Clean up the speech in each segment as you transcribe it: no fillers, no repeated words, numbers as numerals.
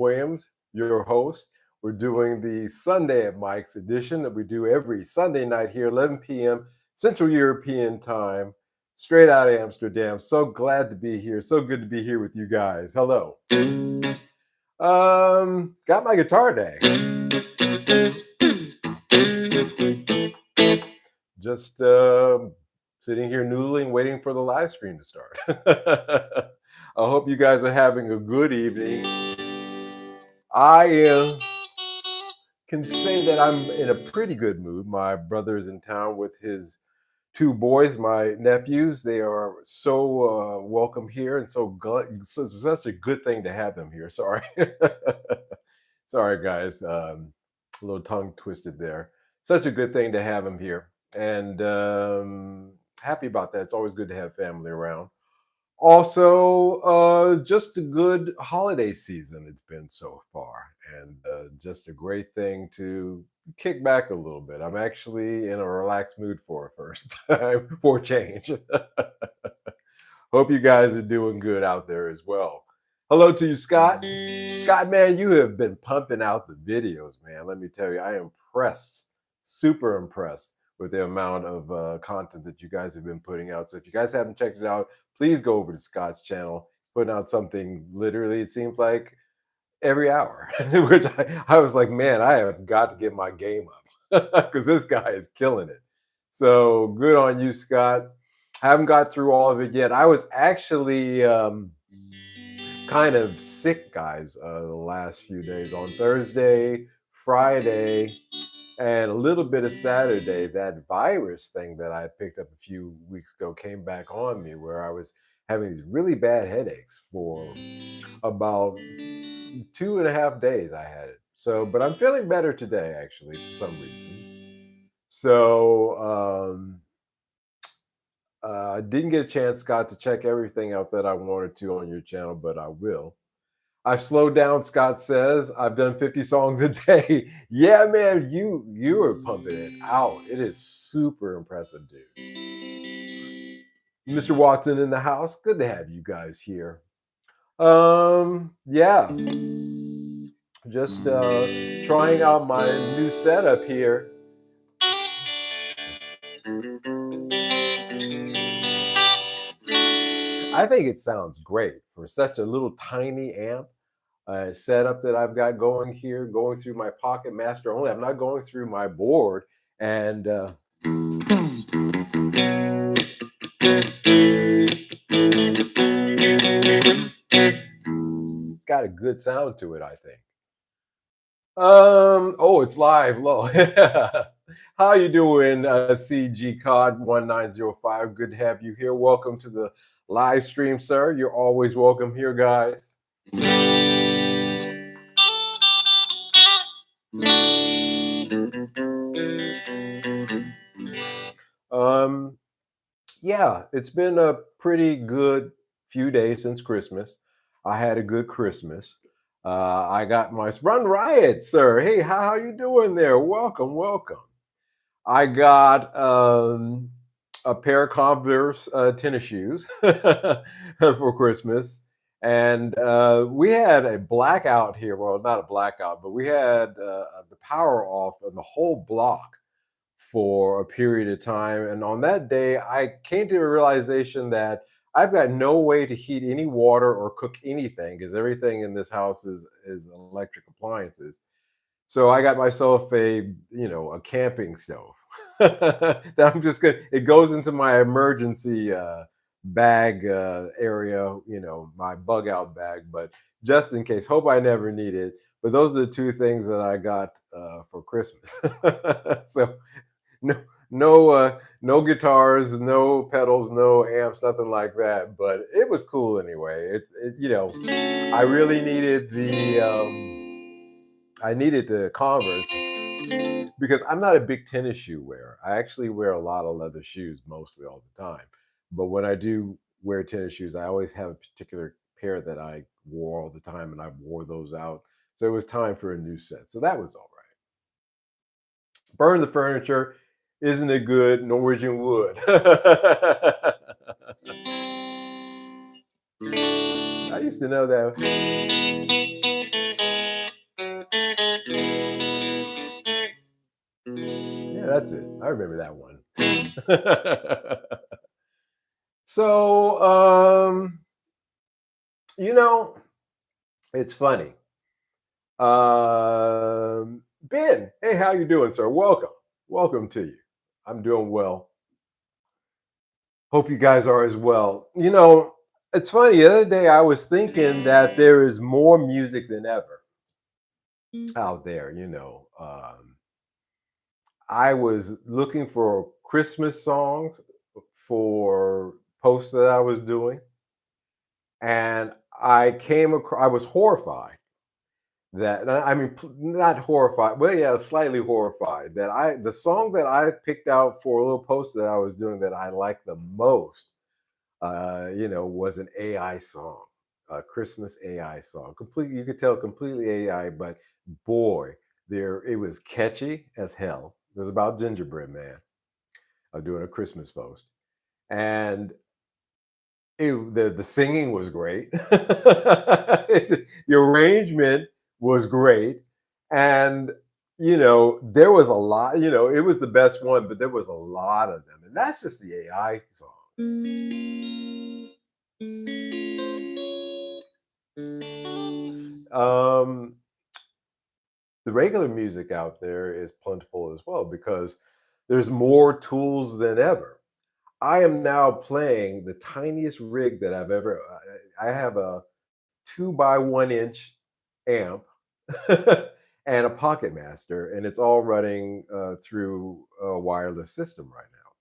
Williams, your host. We're doing the Sunday at Mike's edition that we do every Sunday night here, 11 p.m. Central European time, straight out of Amsterdam. So glad to be here. So good to be here with you guys. Hello. Got my guitar today. Just sitting here noodling, waiting for the live stream to start. I hope you guys are having a good evening. I can say that I'm in a pretty good mood. My brother is in town with his two boys, my nephews. They are so welcome here, and so glad. So it's such a good thing to have them here. Sorry, sorry, guys. A little tongue twisted there. Such a good thing to have them here, and happy about that. It's always good to have family around. Also, just a good holiday season it's been so far, and just a great thing to kick back a little bit. I'm actually in a relaxed mood for a first time for a change. Hope you guys are doing good out there as well. Hello to you, Scott. Scott, man, you have been pumping out the videos, man. Let me tell you, I am impressed, super impressed with the amount of content that you guys have been putting out. So if you guys haven't checked it out, please go over to Scott's channel, putting out something literally, it seems like every hour, which I was like, man, I have got to get my game up because this guy is killing it. So good on you, Scott. I haven't got through all of it yet. I was actually kind of sick, guys, the last few days. On Thursday, Friday, and a little bit of Saturday, that virus thing that I picked up a few weeks ago came back on me where I was having these really bad headaches for about 2.5 days. I had it. So, but I'm feeling better today, actually, for some reason. So, I didn't get a chance, Scott, to check everything out that I wanted to on your channel, but I will. I've slowed down, Scott says. I've done 50 songs a day. Yeah, man, you are pumping it out. It is super impressive, dude. Mr. Watson in the house. Good to have you guys here. Yeah. Just trying out my new setup here. I think it sounds great for such a little tiny amp. Setup that I've got going here, going through my Pocket Master only. I'm not going through my board, and it's got a good sound to it, I think. Oh, it's live. Low. How you doing, CG Cod 1905? Good to have you here. Welcome to the live stream, sir. You're always welcome here, guys. Yeah, it's been a pretty good few days since Christmas. I had a good Christmas. I got my Run Riot, sir. Hey, how you doing there? Welcome, welcome. I got a pair of Converse tennis shoes for Christmas. And we had a blackout here. Well, not a blackout, but we had the power off on the whole block for a period of time. And on that day, I came to a realization that I've got no way to heat any water or cook anything because everything in this house is electric appliances. So I got myself a camping stove that I'm just gonna. It goes into my emergency bag area, my bug out bag, but just in case. Hope I never need it. But those are the two things that I got for Christmas. So no no guitars, no pedals, no amps, nothing like that, but it was cool anyway. I really needed the Converse because I'm not a big tennis shoe wearer. I actually wear a lot of leather shoes mostly all the time, but when I do wear tennis shoes, I always have a particular pair that I wore all the time, and I wore those out, so it was time for a new set. So that was all right. Burn the furniture. Isn't it good? Norwegian wood. I used to know that. That's it. I remember that one. So, you know, it's funny. Ben, hey, how you doing, sir? Welcome. Welcome to you. I'm doing well. Hope you guys are as well. It's funny. The other day I was thinking that there is more music than ever out there. I was looking for Christmas songs for posts that I was doing, and I came across. I was horrified that I mean, not horrified. Well, yeah, slightly horrified that the song that I picked out for a little post that I was doing that I liked the most, was an AI song, a Christmas AI song. Completely, you could tell completely AI, but boy, there it was catchy as hell. It was about Gingerbread Man doing a Christmas post, and the singing was great. The arrangement was great, and there was a lot. It was the best one, but there was a lot of them, and that's just the AI song. Um, the regular music out there is plentiful as well because there's more tools than ever. I am now playing the tiniest rig that I've ever. I have a 2 by 1 inch amp and a Pocket Master, and it's all running through a wireless system right now.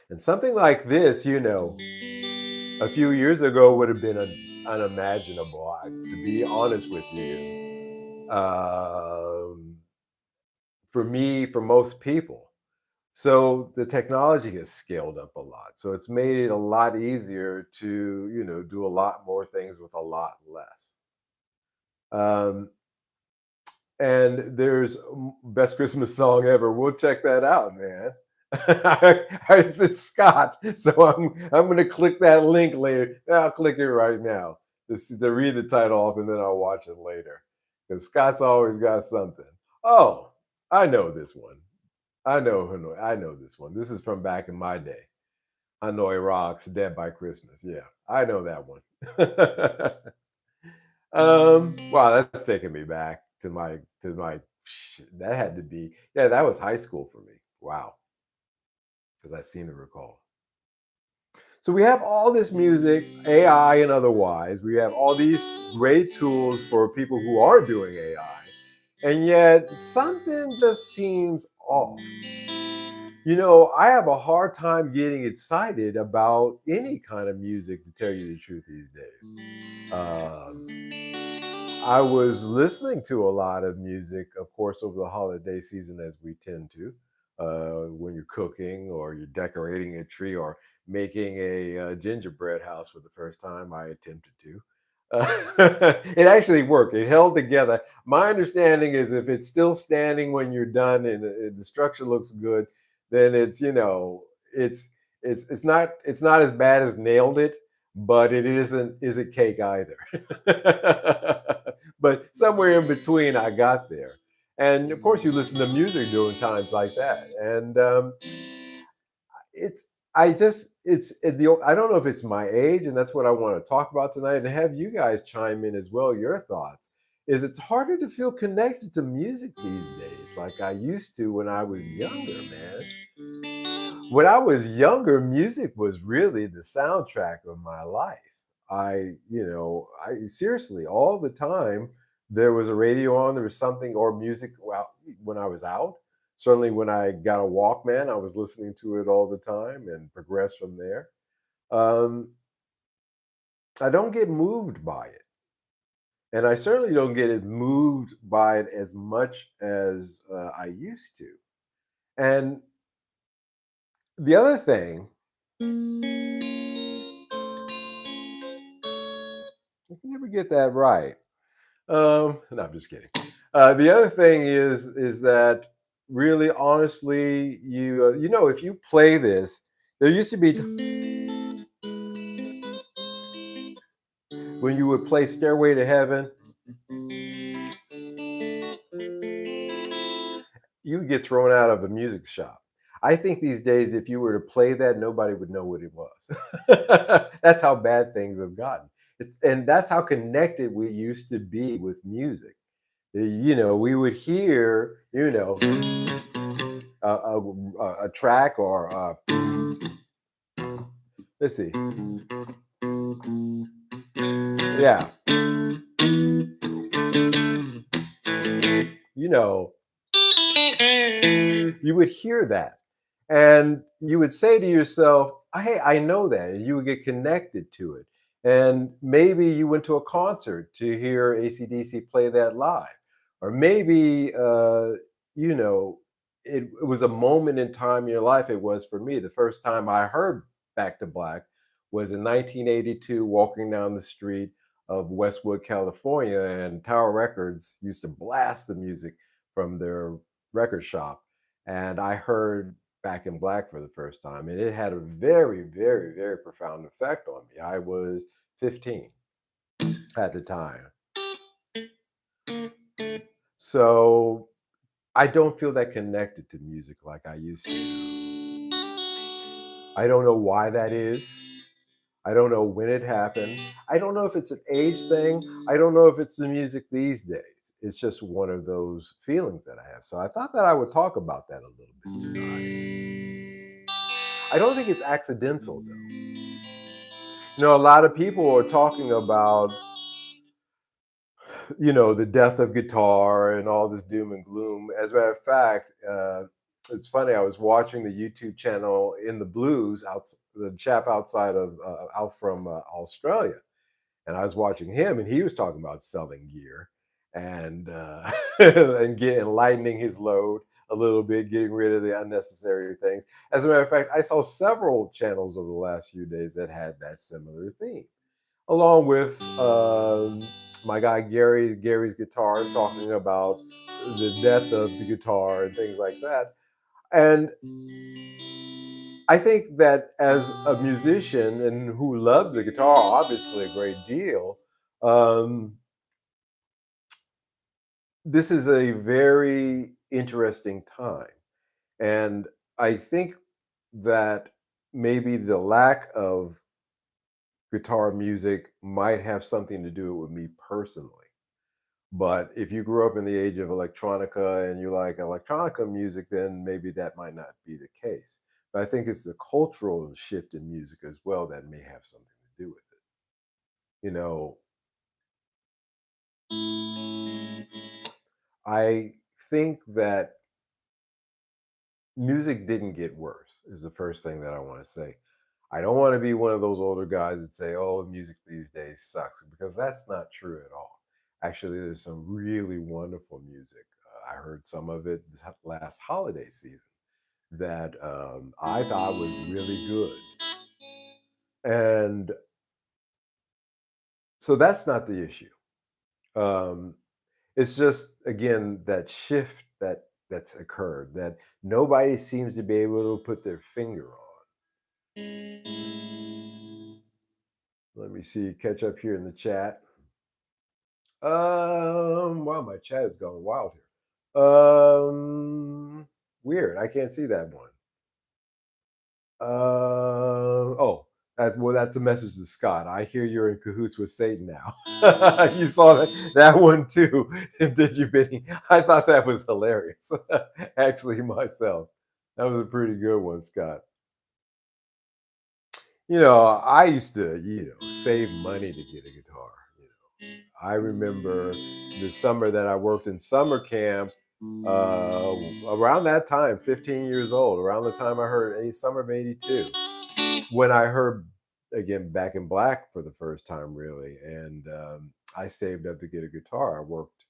And something like this, a few years ago would have been unimaginable. To be honest with you, for me, for most people. So the technology has scaled up a lot. So it's made it a lot easier to, do a lot more things with a lot less. Um, and there's best Christmas song ever. We'll check that out, man. It's Scott, so I'm gonna click that link later. I'll click it right now to read the title off, and then I'll watch it later. Because Scott's always got something. Oh, I know this one. I know Hanoi. I know this one. This is from back in my day. Hanoi Rocks, Dead by Christmas. Yeah, I know that one. Wow, that's taking me back to my. That had to be, yeah, that was high school for me. Wow, because I seem to recall. So we have all this music, AI and otherwise. We have all these great tools for people who are doing AI, and yet something just seems off. I have a hard time getting excited about any kind of music, to tell you the truth, these days. I was listening to a lot of music, of course, over the holiday season, as we tend to, when you're cooking or you're decorating a tree or making a gingerbread house for the first time. I attempted to. It actually worked. It held together. My understanding is if it's still standing when you're done and the structure looks good, then it's not as bad as nailed it, but it isn't cake either. But somewhere in between, I got there. And of course, you listen to music during times like that, and it's I don't know if it's my age, and that's what I want to talk about tonight, and have you guys chime in as well. Your thoughts is it's harder to feel connected to music these days, like I used to when I was younger, man. When I was younger, music was really the soundtrack of my life. I seriously, all the time, there was a radio on, there was something or music. Well, when I was out, certainly when I got a Walkman, I was listening to it all the time and progressed from there. Um, I don't get moved by it. And I certainly don't get it moved by it as much as I used to. And the other thing, I can never get that right. No, I'm just kidding. The other thing is that really, honestly, if you play this, there used to be when you would play Stairway to Heaven. you would get thrown out of a music shop. I think these days, if you were to play that, nobody would know what it was. That's how bad things have gotten. And that's how connected we used to be with music. We would hear, a track or let's see, yeah, you know, you would hear that, and you would say to yourself, "Hey, I know that," and you would get connected to it. And maybe you went to a concert to hear AC/DC play that live, or maybe you know it was a moment in time in your life. It was for me. The first time I heard Back to Black was in 1982, walking down the street of Westwood, California, and Tower Records used to blast the music from their record shop, and I heard Back in Black for the first time, and it had a very, very, very profound effect on me. I was 15 at the time. So I don't feel that connected to music like I used to. I don't know why that is. I don't know when it happened. I don't know if it's an age thing. I don't know if it's the music these days. It's just one of those feelings that I have. So I thought that I would talk about that a little bit tonight. I don't think it's accidental though. A lot of people are talking about, the death of guitar and all this doom and gloom. As a matter of fact, it's funny. I was watching the YouTube channel In the Blues, the chap out from Australia, and I was watching him, and he was talking about selling gear and and getting lightening his load a little bit, getting rid of the unnecessary things. As a matter of fact, I saw several channels over the last few days that had that similar theme, along with my guy Gary's guitars, talking about the death of the guitar and things like that. And I think that as a musician and who loves the guitar, obviously a great deal, um, this is a very interesting time. And I think that maybe the lack of guitar music might have something to do with me personally. But if you grew up in the age of electronica and you like electronica music, then maybe that might not be the case. But I think it's the cultural shift in music as well that may have something to do with it. You know, I think that music didn't get worse, is the first thing that I want to say. I don't want to be one of those older guys that say, oh, music these days sucks, because that's not true at all. Actually, there's some really wonderful music. I heard some of it this last holiday season that I thought was really good. And so that's not the issue. Um, it's just again that shift that's occurred that nobody seems to be able to put their finger on. Let me see, catch up here in the chat. Wow, my chat is going wild here. Weird. I can't see that one. Oh, that's a message to Scott. I hear you're in cahoots with Satan now. You saw that one too, did you, Benny? I thought that was hilarious. Actually, myself, that was a pretty good one, Scott. I used to, save money to get a guitar. I remember the summer that I worked in summer camp. Around that time, 15 years old, around the time I heard a summer of '82, when I heard again Back in Black for the first time, really, and I saved up to get a guitar. I worked.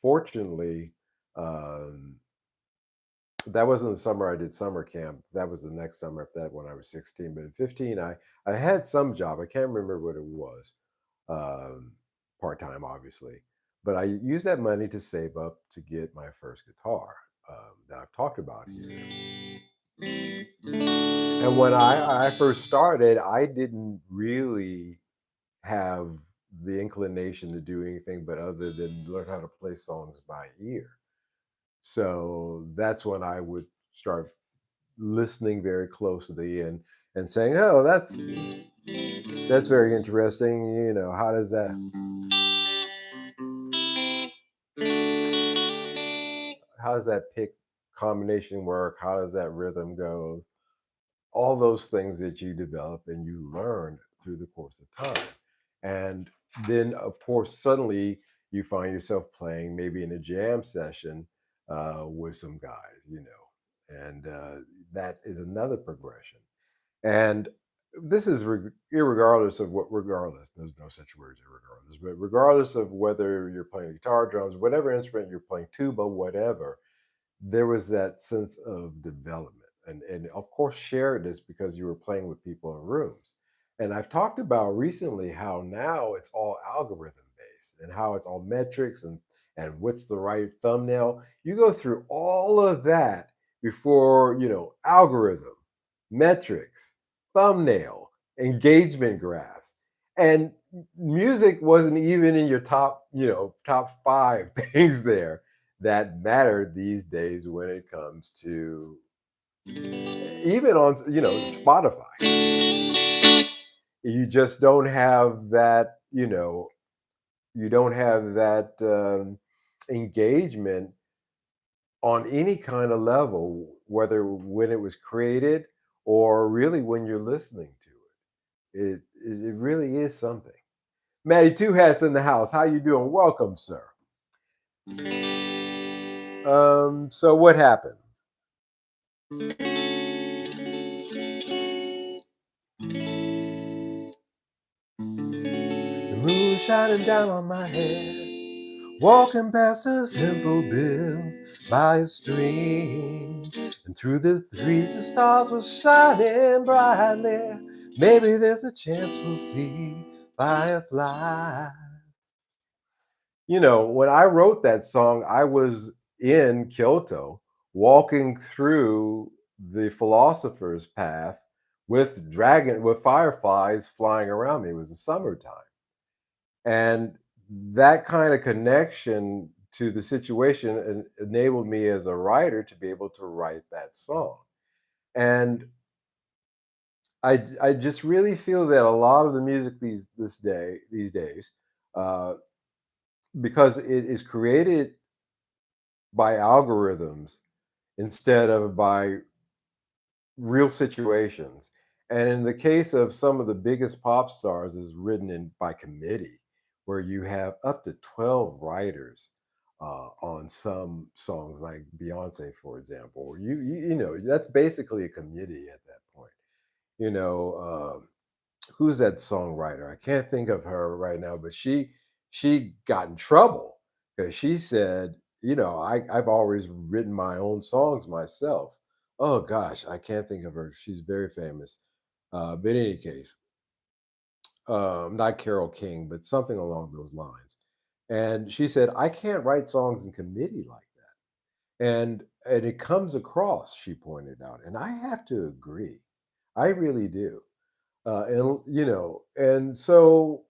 Fortunately, um, that wasn't the summer I did summer camp. That was the next summer after that when I was 16. But at 15, I had some job. I can't remember what it was. Um, Part time, obviously. But I used that money to save up to get my first guitar that I've talked about here. And when I first started, I didn't really have the inclination to do anything but other than learn how to play songs by ear. So that's when I would start listening very closely and saying, "Oh, that's very interesting. How does that pick combination work? How does that rhythm go?" All those things that you develop and you learn through the course of time. And then, of course, suddenly you find yourself playing maybe in a jam session with some guys, and that is another progression. And this is irregardless of there's no such word as irregardless, but regardless of whether you're playing guitar, drums, whatever instrument you're playing, tuba, whatever, there was that sense of development and of course shared this because you were playing with people in rooms. And I've talked about recently how now it's all algorithm based and how it's all metrics and what's the right thumbnail. You go through all of that before algorithm, metrics, thumbnail, engagement graphs, and music wasn't even in your top 5 things there that matter these days when it comes to even on Spotify. You just don't have that, you don't have that engagement on any kind of level, whether when it was created or really when you're listening to it. It really is something. Maddie Two Hats in the house. How you doing? Welcome, sir. So what happened? The moon shining down on my head, walking past a simple built by a stream, and through the trees the stars were shining brightly. Maybe there's a chance we'll see firefly. When I wrote that song, I was in Kyoto, walking through the philosopher's path with fireflies flying around me. It was the summertime. And that kind of connection to the situation enabled me as a writer to be able to write that song. And I just really feel that a lot of the music these days, uh, because it is created by algorithms instead of by real situations. And in the case of some of the biggest pop stars, is written in by committee, where you have up to 12 writers on some songs, like Beyonce, for example. That's basically a committee at that point. You know, who's that songwriter? I can't think of her right now, but she got in trouble because she said, I've always written my own songs myself. Oh gosh, I can't think of her. She's very famous. But in any case, not Carole King, but something along those lines. And she said, I can't write songs in committee like that. And it comes across, she pointed out, and I have to agree. I really do. And so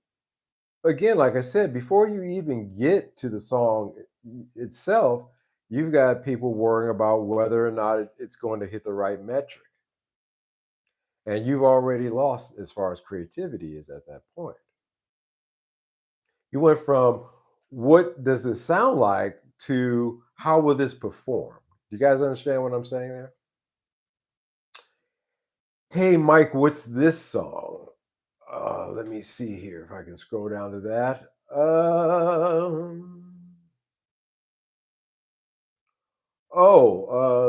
again, like I said, before you even get to the song itself, you've got people worrying about whether or not it's going to hit the right metric. And you've already lost as far as creativity is at that point. You went from what does it sound like to how will this perform? Do you guys understand what I'm saying there? Hey, Mike, what's this song? Let me see here if I can scroll down to that.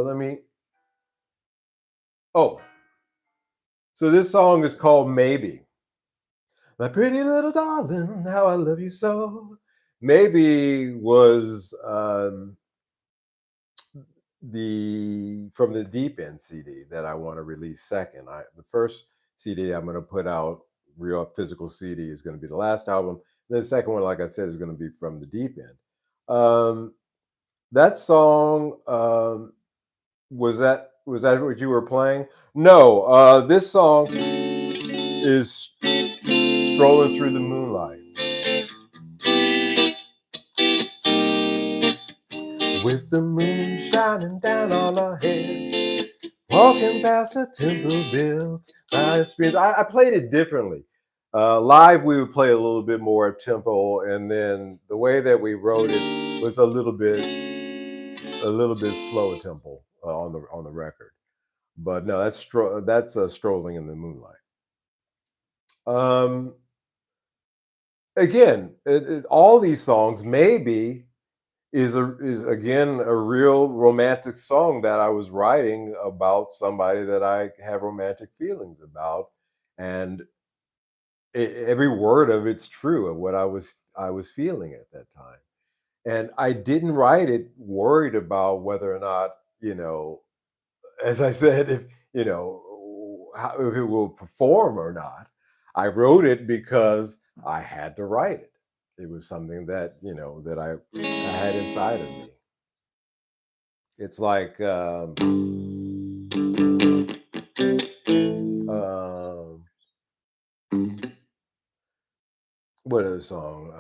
Let me. Oh, so this song is called Maybe. My pretty little darling, how I love you so. Maybe was the from the Deep End CD that I want to release second. The first CD I'm going to put out, real physical CD, is going to be the last album. Then the second one, like I said, is going to be from the Deep End. That song, was that what you were playing? No, this song is Strolling Through the Moonlight. with the moon shining down on our heads, walking past a temple built by streams. I played it differently. Live, we would play a little bit more tempo, and then the way that we wrote it was a little bit slow tempo on the record. But no, that's strolling in the moonlight. Um, Again, all these songs maybe is again a real romantic song that I was writing about somebody that I have romantic feelings about, and every word of it's true of what I was feeling at that time. And I didn't write it worried about whether or not, as I said, if if it will perform or not. I wrote it because I had to write it. It was something that that I had inside of me. It's like um, what other song?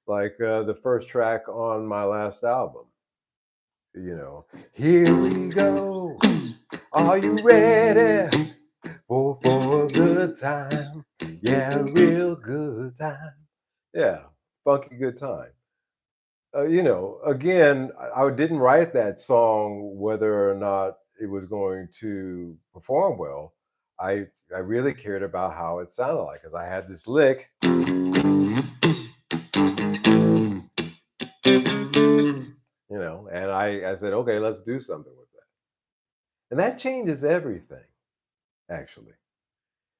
Like the first track on my last album. Here we go. Are you ready for a good time? Yeah, a real good time. Yeah, funky good time. Again, I didn't write that song whether or not it was going to perform well. I really cared about how it sounded like because I had this lick, and I said, okay, let's do something with that, and that changes everything actually.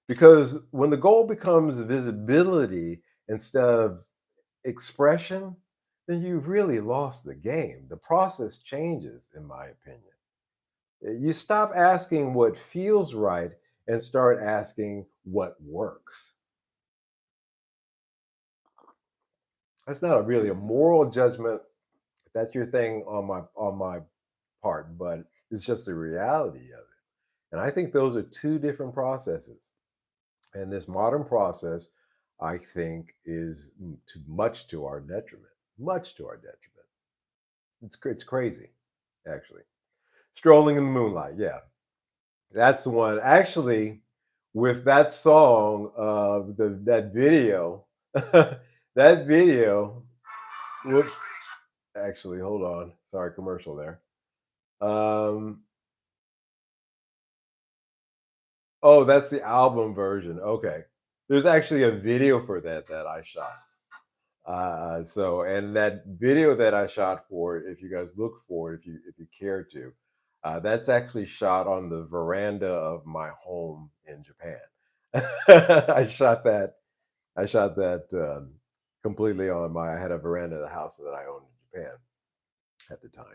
Because when the goal becomes visibility instead of expression, then you've really lost the game. The process changes, in my opinion. You stop asking what feels right and start asking what works. That's not really a moral judgment. If that's your thing on my part, but it's just the reality of it. And I think those are two different processes. And this modern process, I think, is too much to our detriment. Much to our detriment. It's crazy, actually. Strolling in the moonlight. Yeah, that's the one. Actually, with that song, that video, that video. Whoops. Actually, hold on. Sorry, commercial there. Um, oh, that's the album version. Okay, there's actually a video for that I shot. And that video that I shot for, if you guys look for it, if you care to, that's actually shot on the veranda of my home in Japan. I shot that. I shot that completely on my. I had a veranda of the house that I owned in Japan at the time,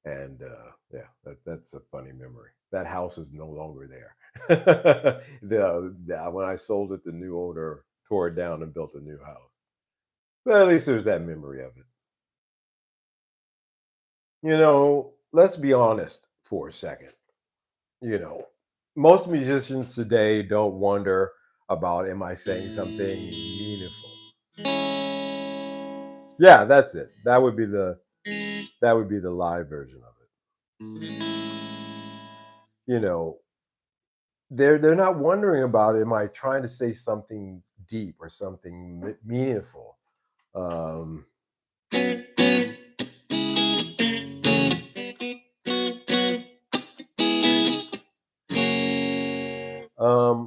and yeah, that's a funny memory. That house is no longer there. When I sold it, the new owner tore it down and built a new house. But at least there's that memory of it. Let's be honest for a second. You know, most musicians today don't wonder about am I saying something meaningful? Yeah, that's it. That would be the live version of it. You know, they're not wondering about am I trying to say something deep or something meaningful. Um,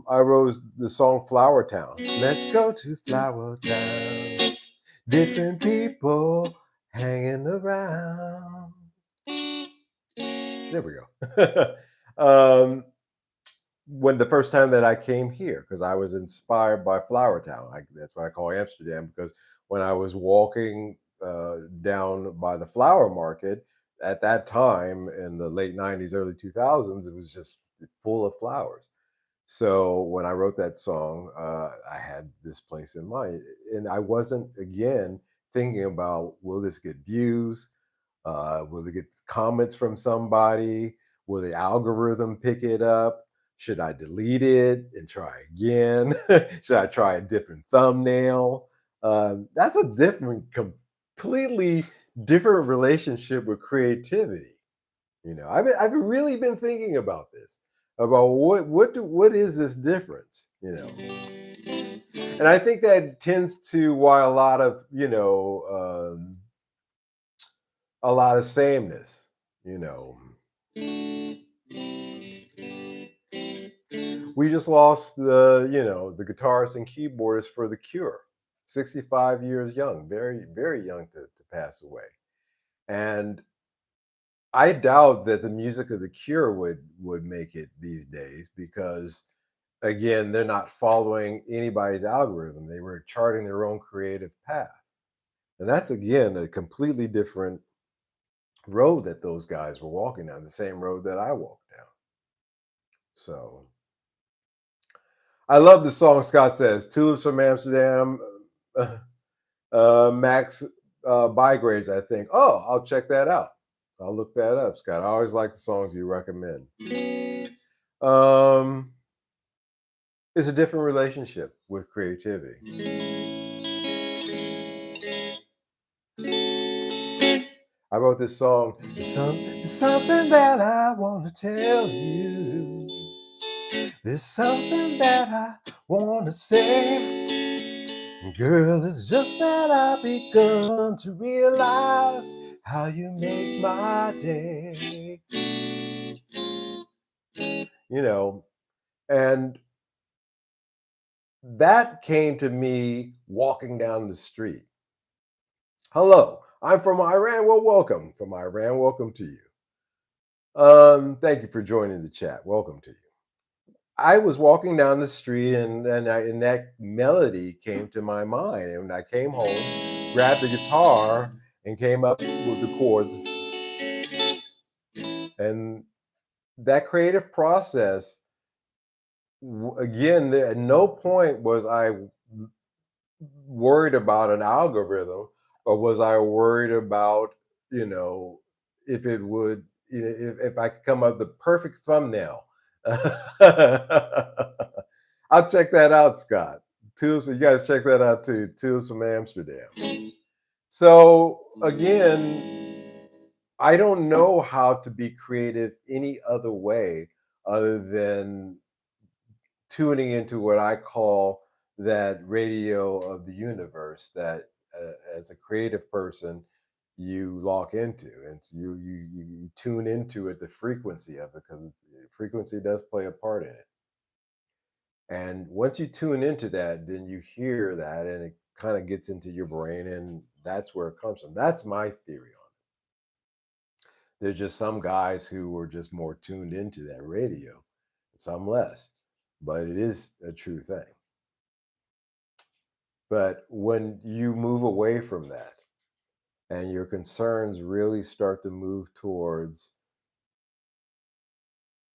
I wrote the song Flower Town. Let's go to Flower Town. Different people hanging around. There we go. When the first time that I came here, because I was inspired by Flower Town. That's what I call Amsterdam, because when I was walking down by the flower market at that time in the late 90s, early 2000s, it was just full of flowers. So when I wrote that song, I had this place in mind, and I wasn't again thinking about will this get views, will it get comments from somebody, will the algorithm pick it up? Should I delete it and try again? Should I try a different thumbnail? That's a completely different relationship with creativity. I've really been thinking about this, about what is this difference, and I think that tends to why a lot of sameness, you know. We just lost the guitarist and keyboardist for The Cure, 65 years young, very, very young to pass away. And I doubt that the music of The Cure would make it these days because again, they're not following anybody's algorithm. They were charting their own creative path. And that's again a completely different road that those guys were walking down, the same road that I walked down. So I love the song Scott says, Tulips from Amsterdam, Max Bygraves, I think. Oh, I'll check that out. I'll look that up, Scott. I always like the songs you recommend. It's a different relationship with creativity. I wrote this song. There's something that I want to tell you. There's something that I want to say. Girl, it's just that I've begun to realize how you make my day. And that came to me walking down the street. Hello, I'm from Iran. Well, welcome from Iran. Welcome to you. Thank you for joining the chat. Welcome to you. I was walking down the street and that melody came to my mind. And when I came home, grabbed the guitar and came up with the chords. And that creative process, again, at no point was I worried about an algorithm or was I worried about, if it would, if I could come up with the perfect thumbnail. I'll check that out, Scott. Tulips, you guys check that out too. Tulips from Amsterdam. So again, I don't know how to be creative any other way other than tuning into what I call that radio of the universe that as a creative person you lock into, and so you tune into it, the frequency of it, because frequency does play a part in it. And once you tune into that, then you hear that and it kind of gets into your brain, and that's where it comes from. That's my theory on it. There's just some guys who were just more tuned into that radio, some less, but it is a true thing. But when you move away from that and your concerns really start to move towards,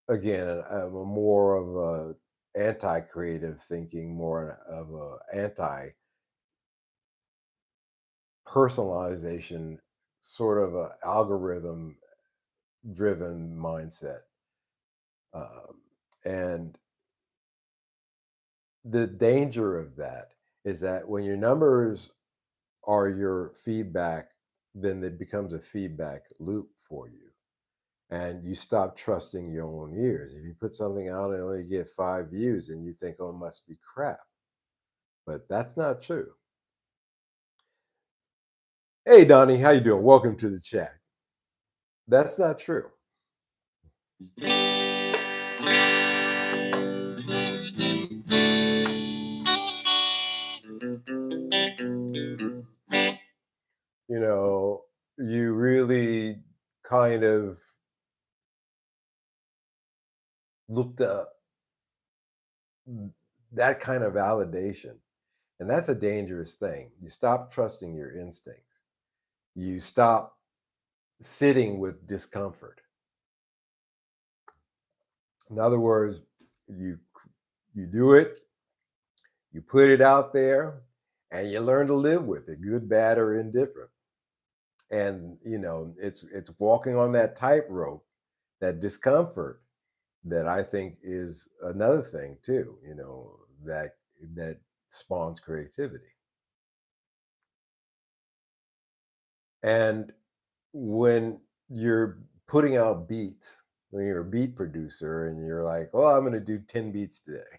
again, a more of a anti-creative thinking, more of a anti-personalization, sort of a algorithm-driven mindset, and the danger of that is that when your numbers are your feedback, then it becomes a feedback loop for you. And you stop trusting your own ears. If you put something out and only get 5 views and you think, oh, it must be crap. But that's not true. Hey, Donnie, how you doing? Welcome to the chat. That's not true. You really kind of looked up that kind of validation. And that's a dangerous thing. You stop trusting your instincts. You stop sitting with discomfort. In other words, you do it, you put it out there, and you learn to live with it, good, bad, or indifferent. And it's walking on that tightrope, that discomfort, that I think is another thing too, that that spawns creativity. And when you're putting out beats, when you're a beat producer and you're like, "Oh, I'm going to do 10 beats today."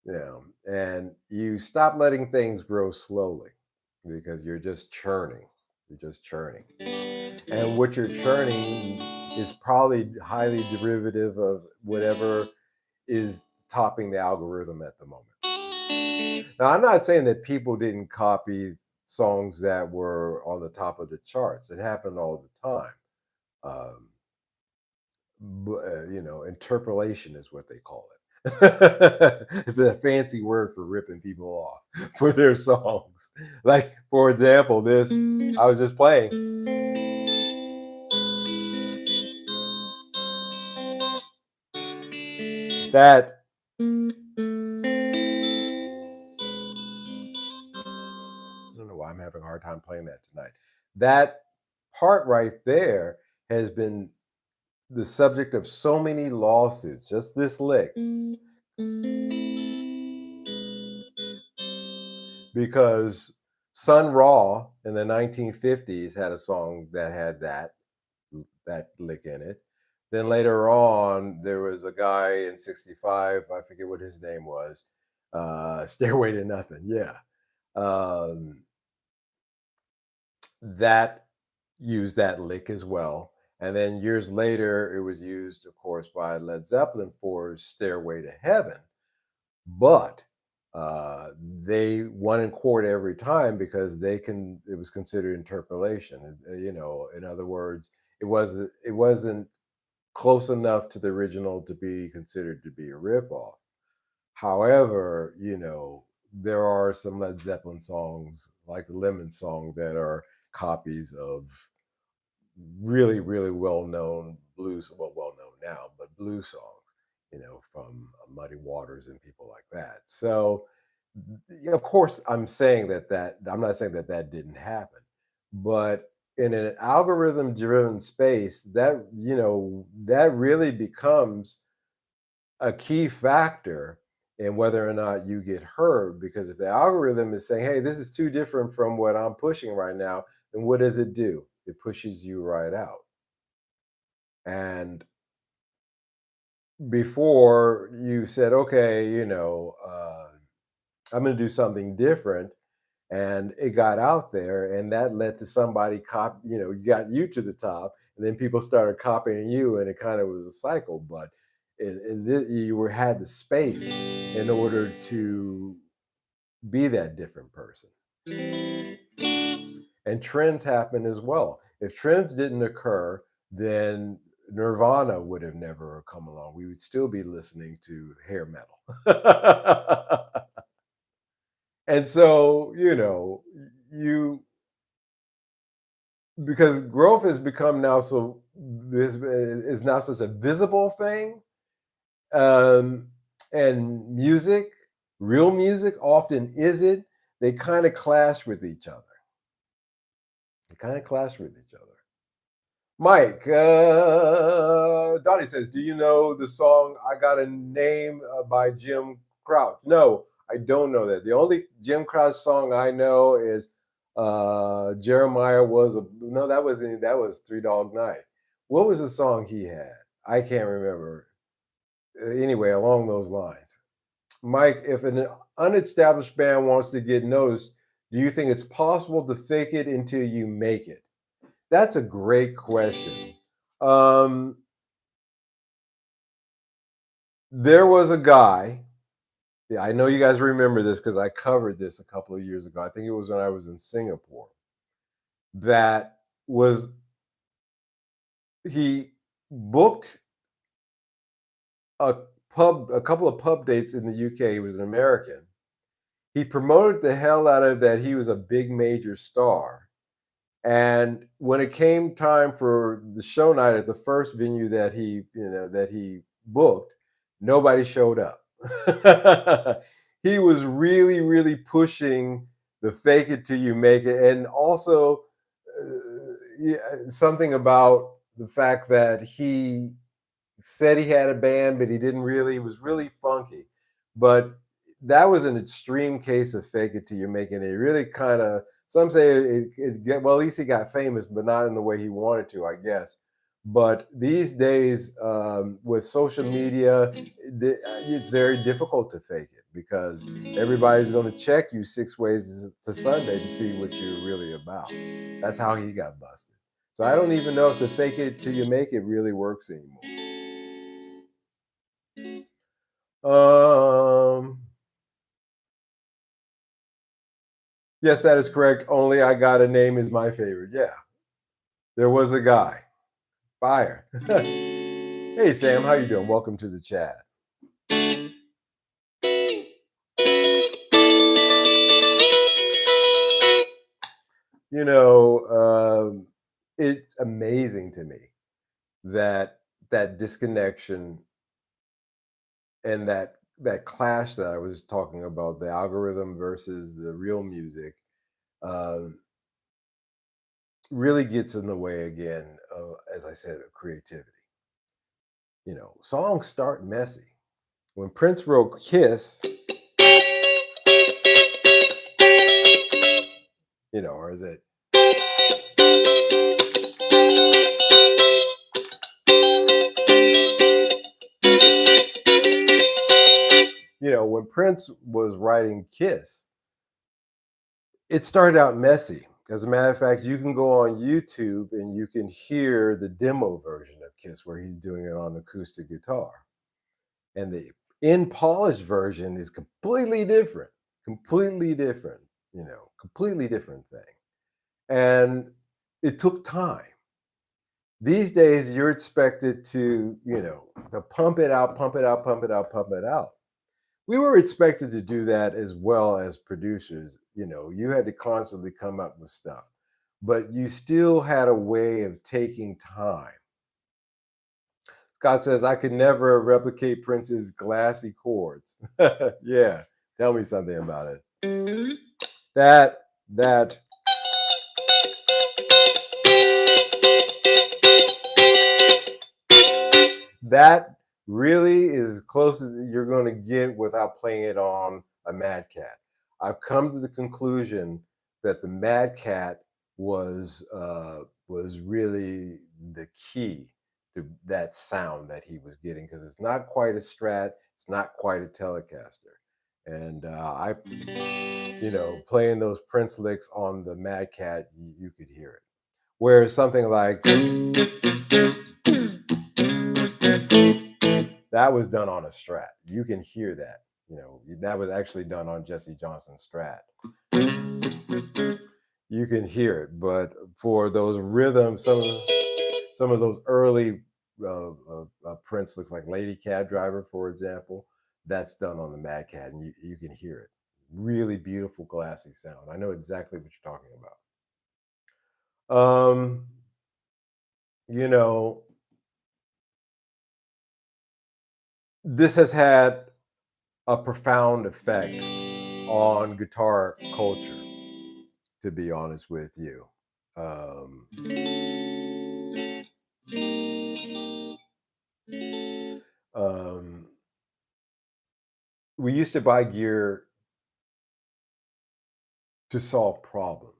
Yeah, and you stop letting things grow slowly because you're just churning. You're just churning. And what you're churning is probably highly derivative of whatever is topping the algorithm at the moment. Now, I'm not saying that people didn't copy songs that were on the top of the charts. It happened all the time. Um, interpolation is what they call it. It's a fancy word for ripping people off for their songs. Like, for example, this I was just playing. That I don't know why I'm having a hard time playing that tonight. That part right there has been the subject of so many lawsuits. Just this lick, because Sun Ra in the 1950s had a song that had that lick in it. Then later on, there was a guy in '65. I forget what his name was. Stairway to Nothing. Yeah. Um, that used that lick as well. And then years later, it was used, of course, by Led Zeppelin for Stairway to Heaven. But they won in court every time because it was considered interpolation. In other words, it wasn't close enough to the original to be considered to be a ripoff. However, there are some Led Zeppelin songs, like the Lemon Song, that are copies of really, really well-known blues, well-known now, but blues songs, from Muddy Waters and people like that. So, yeah, of course, I'm not saying that that didn't happen, but in an algorithm-driven space, that really becomes a key factor in whether or not you get heard. Because if the algorithm is saying, "Hey, this is too different from what I'm pushing right now," then what does it do? It pushes you right out. And before you said, "Okay, I'm going to do something different," and it got out there, and that led to somebody you got you to the top, and then people started copying you, and it kind of was a cycle. But had the space in order to be that different person. And trends happen as well. If trends didn't occur, then Nirvana would have never come along. We would still be listening to hair metal. And so, you because growth has become now so this is not such a visible thing. Um, and real music often isn't. They kind of clash with each other. They kind of clash with each other. Mike, Donnie says, "Do you know the song I Got a Name by Jim Crouch?" No, I don't know that. The only Jim Crouch song I know is Jeremiah was a no, that was Three Dog Night. What was the song he had? I can't remember. Anyway, along those lines. Mike, if an unestablished band wants to get noticed, do you think it's possible to fake it until you make it? That's a great question. Um, there was a guy. Yeah, I know you guys remember this because I covered this a couple of years ago. I think it was when I was in Singapore. That was he booked a a couple of pub dates in the UK. He was an American. He promoted the hell out of that. He was a big major star. And when it came time for the show night at the first venue that he booked, nobody showed up. He was really, really pushing the fake it till you make it, and also yeah, something about the fact that he said he had a band, but he didn't really. It was really funky. But that was an extreme case of fake it till you make it. It really kind of, some say well, at least he got famous, but not in the way he wanted to, I guess. But these days, with social media, it's very difficult to fake it because everybody's going to check you 6 ways to Sunday to see what you're really about. That's how he got busted. So I don't even know if the fake it till you make it really works anymore. Um, yes, that is correct. Only I Got a Name is my favorite. Yeah, there was a guy. Fire. Hey Sam, how you doing? Welcome to the chat. You know, it's amazing to me that that disconnection and that clash that I was talking about, the algorithm versus the real music, uh, really gets in the way again, as I said, of creativity. You know, songs start messy. When Prince wrote Kiss, you know, or is it, you know, when Prince was writing Kiss, it started out messy. As a matter of fact, you can go on YouTube and you can hear the demo version of Kiss where he's doing it on acoustic guitar. And the in polished version is completely different, you know, completely different thing. And it took time. These days, you're expected to, you know, to pump it out, pump it out, pump it out, pump it out. We were expected to do that as well as producers. You know, you had to constantly come up with stuff, but you still had a way of taking time. Scott says, I could never replicate Prince's glassy chords. Yeah, tell me something about it. That, that, that really is as close as you're going to get without playing it on a Mad Cat. I've come to the conclusion that the Mad Cat was really the key to that sound that he was getting because it's not quite a Strat, it's not quite a Telecaster, and you know, playing those Prince licks on the Mad Cat, you could hear it. Whereas something like that was done on a Strat. You can hear that. You know, that was actually done on Jesse Johnson's Strat. You can hear it, but for those rhythms, some of those early Prince looks like Lady Cab Driver, for example. That's done on the Mad Cat, and you can hear it. Really beautiful, glassy sound. I know exactly what you're talking about. You know, this has had a profound effect on guitar culture, to be honest with you. Um, um, we used to buy gear to solve problems.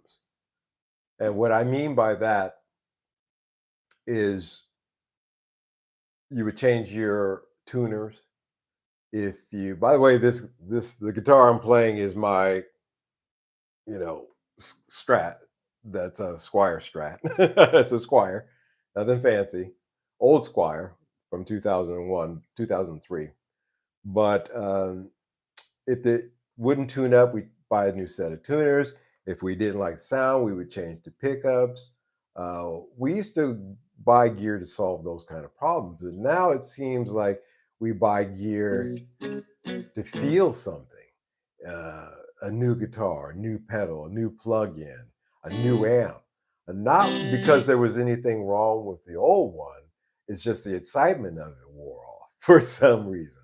And what I mean by that is you would change your tuners. If you, by the way, the guitar I'm playing is my, you know, Strat. That's a Squire Strat. It's a Squire, nothing fancy, old Squire from 2001, 2003. But if it wouldn't tune up, we'd buy a new set of tuners. If we didn't like the sound, we would change the pickups. We used to buy gear to solve those kind of problems, but now it seems like we buy gear to feel something. Uh, a new guitar, a new pedal, a new plug-in, a new amp. And not because there was anything wrong with the old one. It's just the excitement of it wore off for some reason.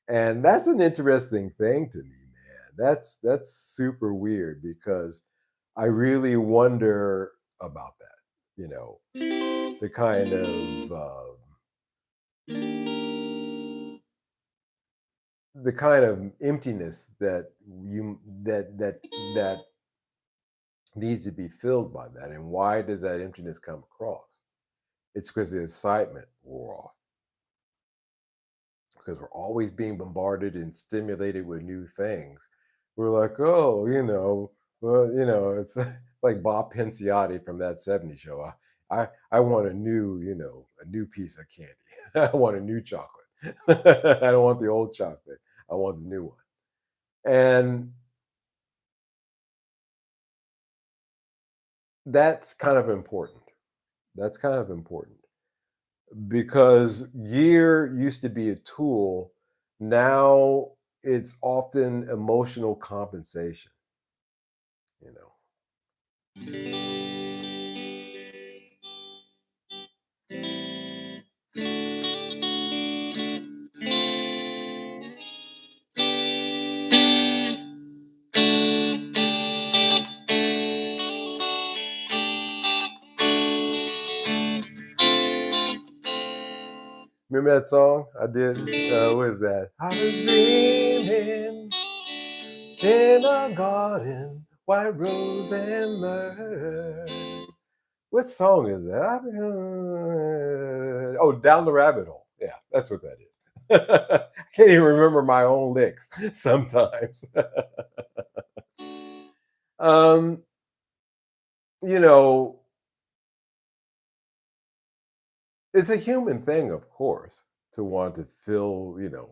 And that's an interesting thing to me, man. That's super weird because I really wonder about that. you know, the kind of emptiness that needs to be filled by that. And why does that emptiness come across? It's because the excitement wore off. Because we're always being bombarded and stimulated with new things. We're like, oh, well, it's like Bob Pinciotti from that '70s show. I want a new piece of candy. I want a new chocolate. I don't want the old chocolate. I want the new one. And that's kind of important. That's kind of important because gear used to be a tool. Now it's often emotional compensation, you know. Remember that song I did? What is that? I was dreaming in a garden, white rose and myrrh. What song is that? Oh, Down the Rabbit Hole. Yeah, that's what that is. I can't even remember my own licks sometimes. um, you know, it's a human thing, of course, to want to feel, to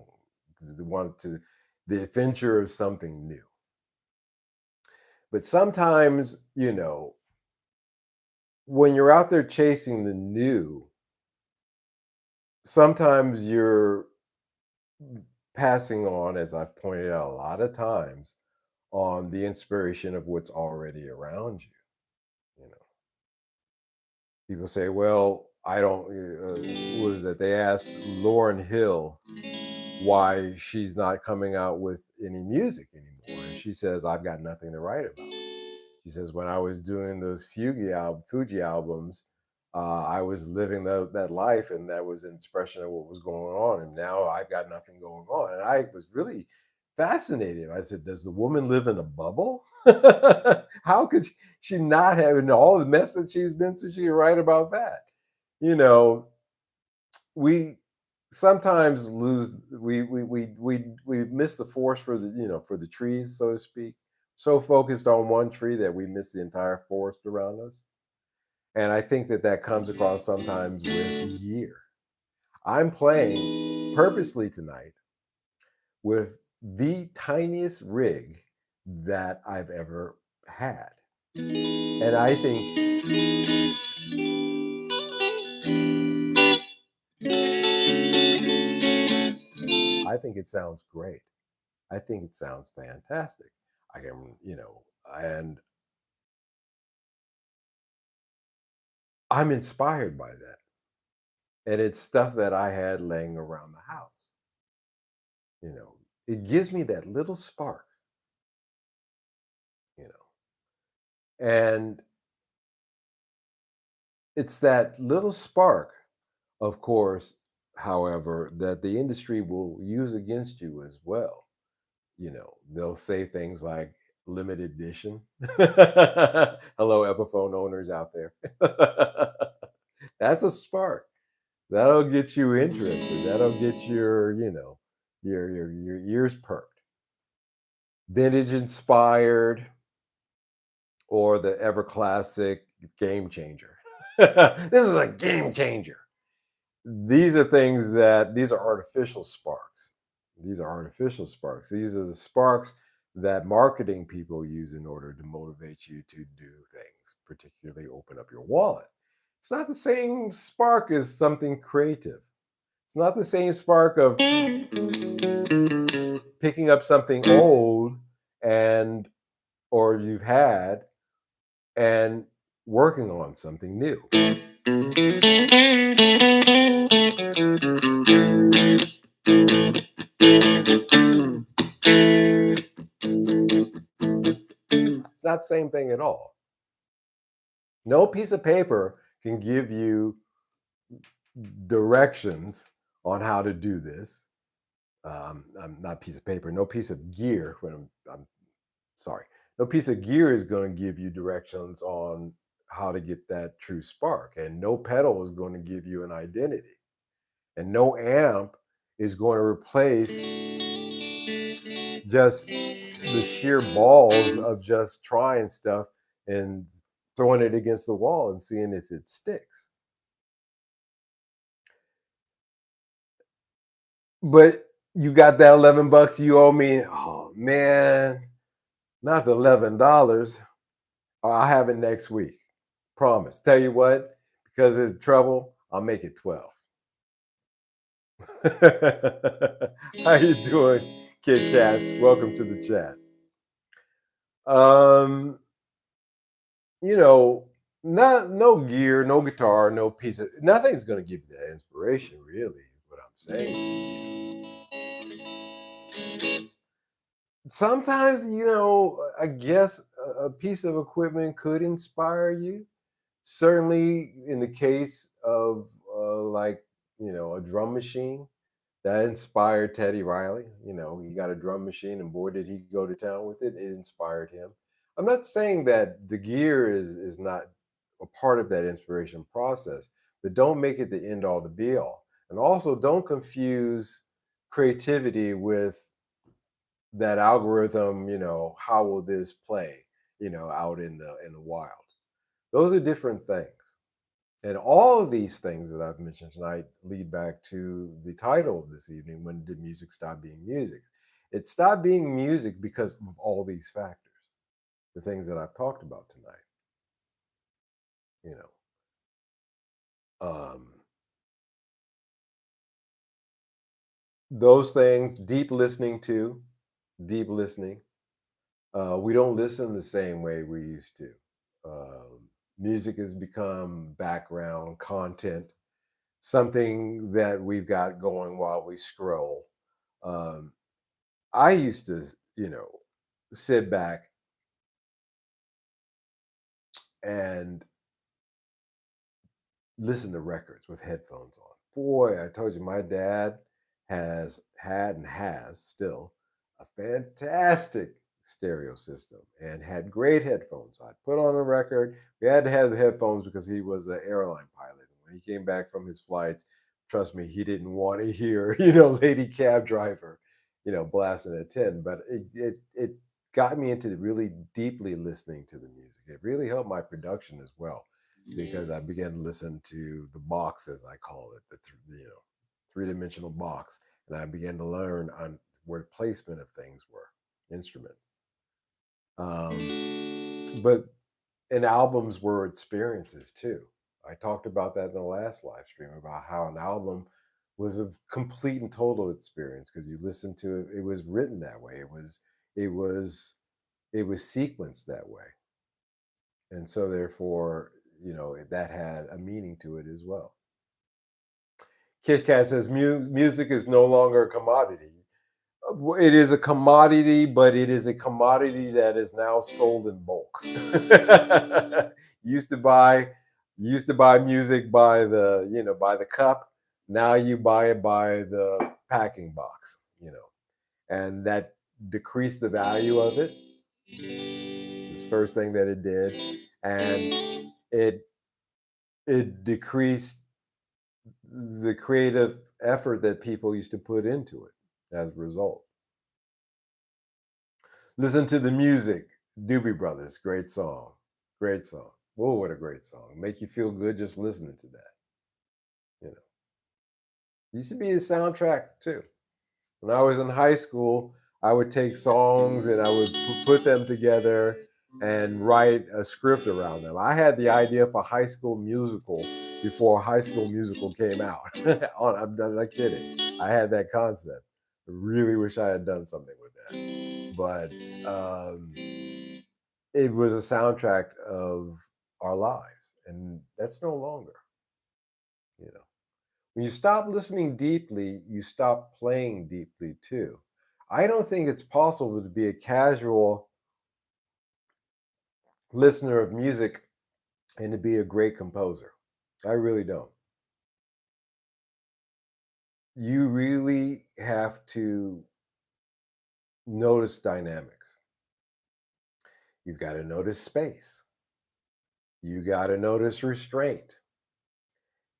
want to the adventure of something new. But sometimes, when you're out there chasing the new, sometimes you're passing on, as I've pointed out a lot of times, on the inspiration of what's already around you. You know, people say, "Well, I don't." What was that? They asked Lauren Hill why she's not coming out with any music anymore, and she says, "I've got nothing to write about." She says, when I was doing those Fuji albums, I was living that life, and that was an expression of what was going on. And now I've got nothing going on. And I was really fascinated. I said, does the woman live in a bubble? How could she not have, and all the mess that she's been through, she could write about that? You know, we sometimes lose we miss the forest for for the trees, so to speak, so focused on one tree that we miss the entire forest around us. And I think that that comes across sometimes with gear. I'm playing purposely tonight with the tiniest rig that I've ever had, and I think it sounds great. I think it sounds fantastic. I can, and I'm inspired by that. And it's stuff that I had laying around the house. It gives me that little spark, you know. And it's that little spark, of course, however, that the industry will use against you as well. They'll say things like limited edition. Hello, Epiphone owners out there. That's a spark. That'll get you interested. That'll get your ears perked. Vintage inspired, or the ever classic game changer. This is a game changer. These are artificial sparks. These are artificial sparks. These are the sparks that marketing people use in order to motivate you to do things, particularly open up your wallet. It's not the same spark as something creative. It's not the same spark of picking up something old and or you've had and working on something new. It's not the same thing at all. No piece of paper can give you directions on how to do this. I'm not piece of paper, no piece of gear. When I'm sorry, no piece of gear is going to give you directions on how to get that true spark, and no pedal is going to give you an identity, and no amp is going to replace just the sheer balls of just trying stuff and throwing it against the wall and seeing if it sticks. But you got that $11 you owe me. Oh man, not the $11. I'll have it next week. Promise. Tell you what, because there's trouble, I'll make it 12. How you doing, Kit Kats? Welcome to the chat. Um, you know, no gear, no guitar, no piece of nothing's gonna give you that inspiration, really, is what I'm saying. Sometimes, I guess a piece of equipment could inspire you. Certainly, in the case of like a drum machine that inspired Teddy Riley. He got a drum machine, and boy, did he go to town with it. It inspired him. I'm not saying that the gear is not a part of that inspiration process, but don't make it the end all to be all. And also, don't confuse creativity with that algorithm. How will this play? Out in the wild. Those are different things. And all of these things that I've mentioned tonight lead back to the title of this evening: when did music stop being music? It stopped being music because of all these factors, the things that I've talked about tonight. You know, those things, deep listening. We don't listen the same way we used to. Music has become background content, something that we've got going while we scroll. Um, I used to, sit back and listen to records with headphones on. Boy, I told you, my dad has had and has still a fantastic stereo system and had great headphones. I'd put on a record. We had to have the headphones because he was an airline pilot. When he came back from his flights, trust me, he didn't want to hear, lady cab driver, blasting at 10. But it got me into really deeply listening to the music. It really helped my production as well, because I began to listen to the box, as I call it, three-dimensional box, and I began to learn on where placement of things were, instruments. But and albums were experiences too. I talked about that in the last live stream, about how an album was a complete and total experience because you listened to it. It was written that way. It was sequenced that way, and so therefore, that had a meaning to it as well. Kit Kat says music is no longer a commodity. It is a commodity, but it is a commodity that is now sold in bulk. used to buy used to buy music by the cup. Now you buy it by the packing box, and that decreased the value of it. This first thing that it did, and it decreased the creative effort that people used to put into it as a result. Listen to the music. Doobie Brothers, great song. Great song. Whoa, what a great song. Make you feel good just listening to that. You know. Used to be a soundtrack too. When I was in high school, I would take songs and I would put them together and write a script around them. I had the idea for High School Musical before High School Musical came out. I'm not kidding. I had that concept. I really wish I had done something with that. But it was a soundtrack of our lives, and that's no longer. When you stop listening deeply, you stop playing deeply too. I don't think it's possible to be a casual listener of music and to be a great composer. I really don't. You really have to notice dynamics. You've got to notice space. You got to notice restraint.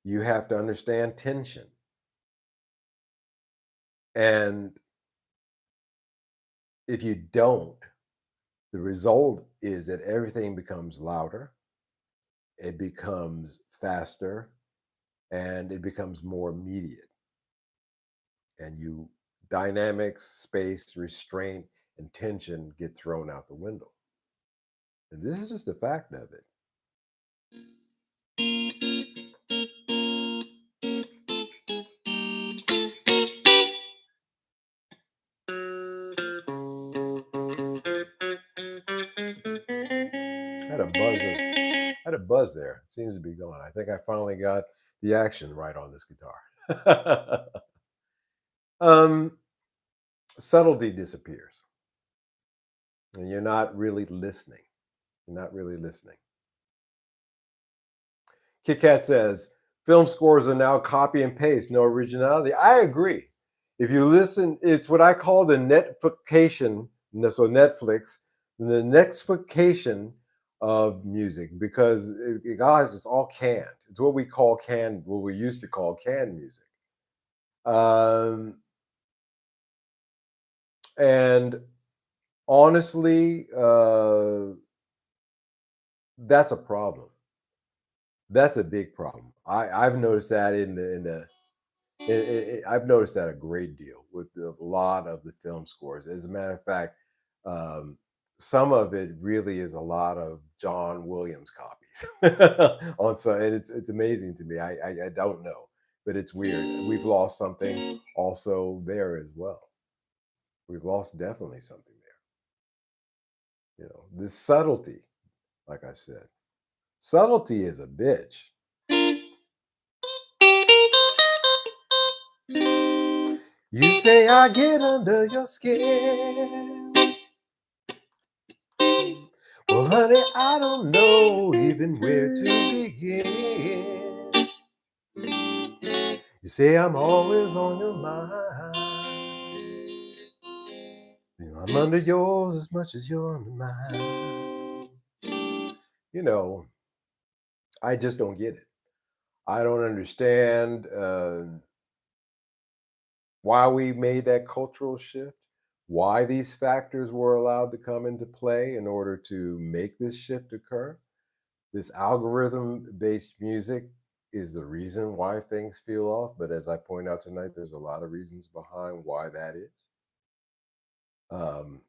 You have to understand tension. And if you don't, the result is that everything becomes louder, it becomes faster, and it becomes more immediate. And you dynamics, space, restraint, and tension get thrown out the window. And this is just a fact of it. I had a buzz. Had a buzz there. It seems to be going. I think I finally got the action right on this guitar. um, Subtlety disappears, and you're not really listening. You're not really listening. Kit Kat says film scores are now copy and paste, no originality. I agree. If you listen, it's what I call the Netflication. So Netflix, the Netflication of music, because guys, it's all canned. It's what we call canned, what we used to call canned music. And honestly, that's a problem. That's a big problem. I've noticed that I've noticed that a great deal with a lot of the film scores. As a matter of fact, um, some of it really is a lot of John Williams copies on some, and it's amazing to me. I don't know, but it's weird. We've lost something also there as well. We've lost definitely something there. This subtlety, like I said, subtlety is a bitch. You say I get under your skin. Well, honey, I don't know even where to begin. You say I'm always on your mind. I'm under yours as much as you're under mine. I just don't get it. I don't understand why we made that cultural shift, why these factors were allowed to come into play in order to make this shift occur. This algorithm based music is the reason why things feel off. But as I point out tonight, there's a lot of reasons behind why that is. Um,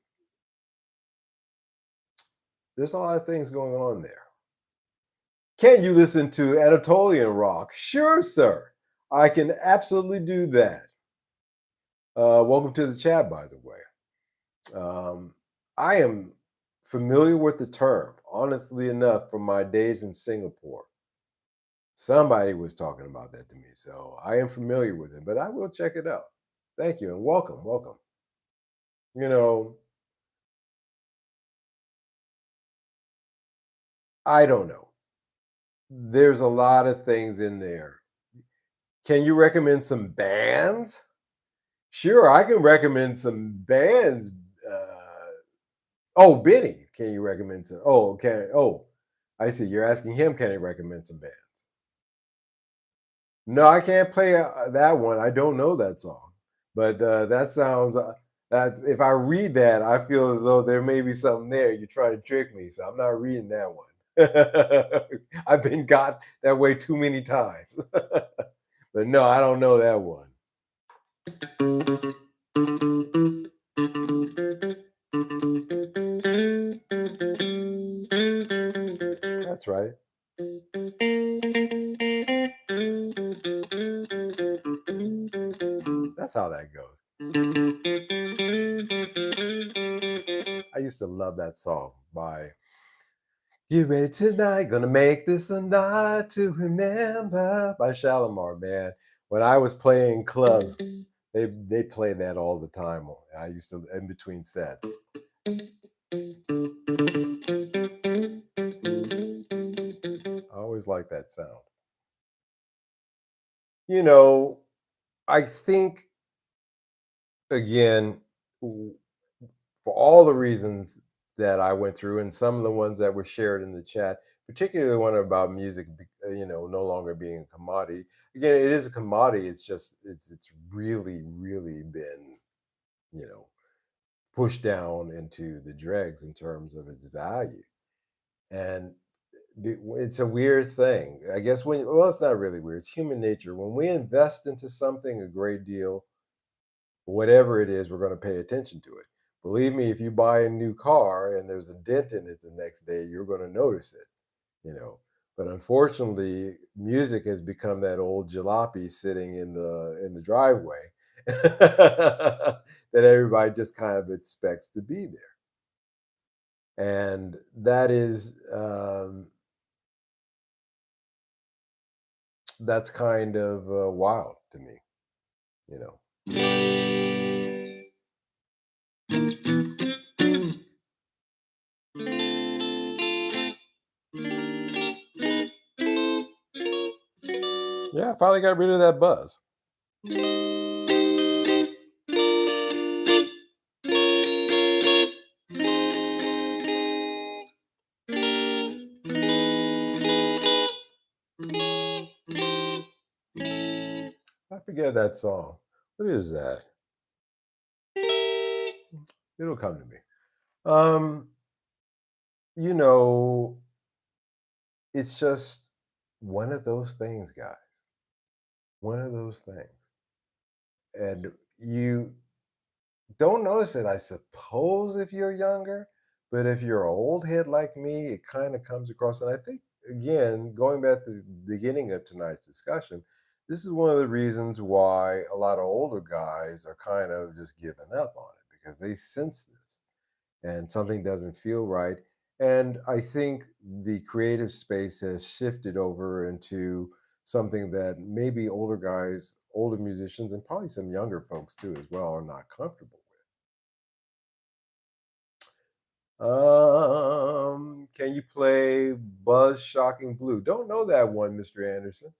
there's a lot of things going on there. Can you listen to Anatolian rock? Sure, sir. I can absolutely do that. Welcome to the chat, by the way. I am familiar with the term, honestly enough, from my days in Singapore. Somebody was talking about that to me, so I am familiar with it, but I will check it out. Thank you and welcome, welcome. You know, I don't know. There's a lot of things in there. Can you recommend some bands? Sure, I can recommend some bands. Oh, Benny, can you recommend some? Oh, okay. Oh, I see. You're asking him, can he recommend some bands? No, I can't play that one. I don't know that song, but that sounds. That if I read that, I feel as though there may be something there. You're trying to trick me, so I'm not reading that one. I've been got that way too many times, but no, I don't know that one. That's right. That's how that goes. I used to love that song by Get Ready Tonight, Gonna Make This a Night to Remember by Shalimar, man. When I was playing club, they played that all the time. I used to in between sets. I always liked that sound. You know, I think again, w- for all the reasons that I went through, and some of the ones that were shared in the chat, particularly the one about music, no longer being a commodity. Again, it is a commodity. It's just it's really really been you know pushed down into the dregs in terms of its value, and it's a weird thing. I guess it's not really weird. It's human nature. When we invest into something a great deal, whatever it is, we're going to pay attention to it. Believe me, if you buy a new car and there's a dent in it the next day, you're going to notice it, you know. But unfortunately, music has become that old jalopy sitting in the driveway that everybody just kind of expects to be there, and that is that's kind of wild to me, you know. Yeah, I finally got rid of that buzz. I forget that song. What is that? It'll come to me. Um, you know, it's just one of those things, guys. One of those things. And you don't notice it, I suppose, if you're younger, but if you're an old head like me, it kind of comes across. And I think, again, going back to the beginning of tonight's discussion, this is one of the reasons why a lot of older guys are kind of just giving up on it because they sense this and something doesn't feel right. And I think the creative space has shifted over into something that maybe older guys, older musicians, and probably some younger folks too, as well, are not comfortable with. Can you play Buzz Shocking Blue? Don't know that one, Mr. Anderson.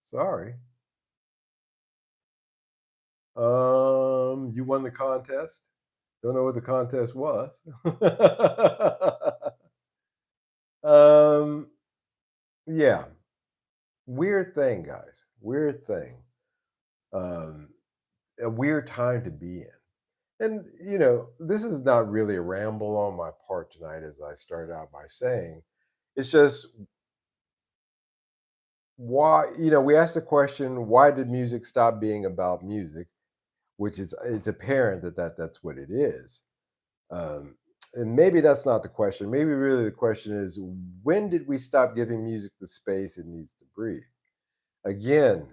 Sorry. You won the contest. Don't know what the contest was. um, yeah, weird thing, guys. Weird thing. Um, a weird time to be in. And, this is not really a ramble on my part tonight, as I started out by saying. It's just why, we asked the question, why did music stop being about music? Which is, it's apparent that's what it is. Um, and maybe that's not the question. Maybe really the question is, when did we stop giving music the space it needs to breathe? Again,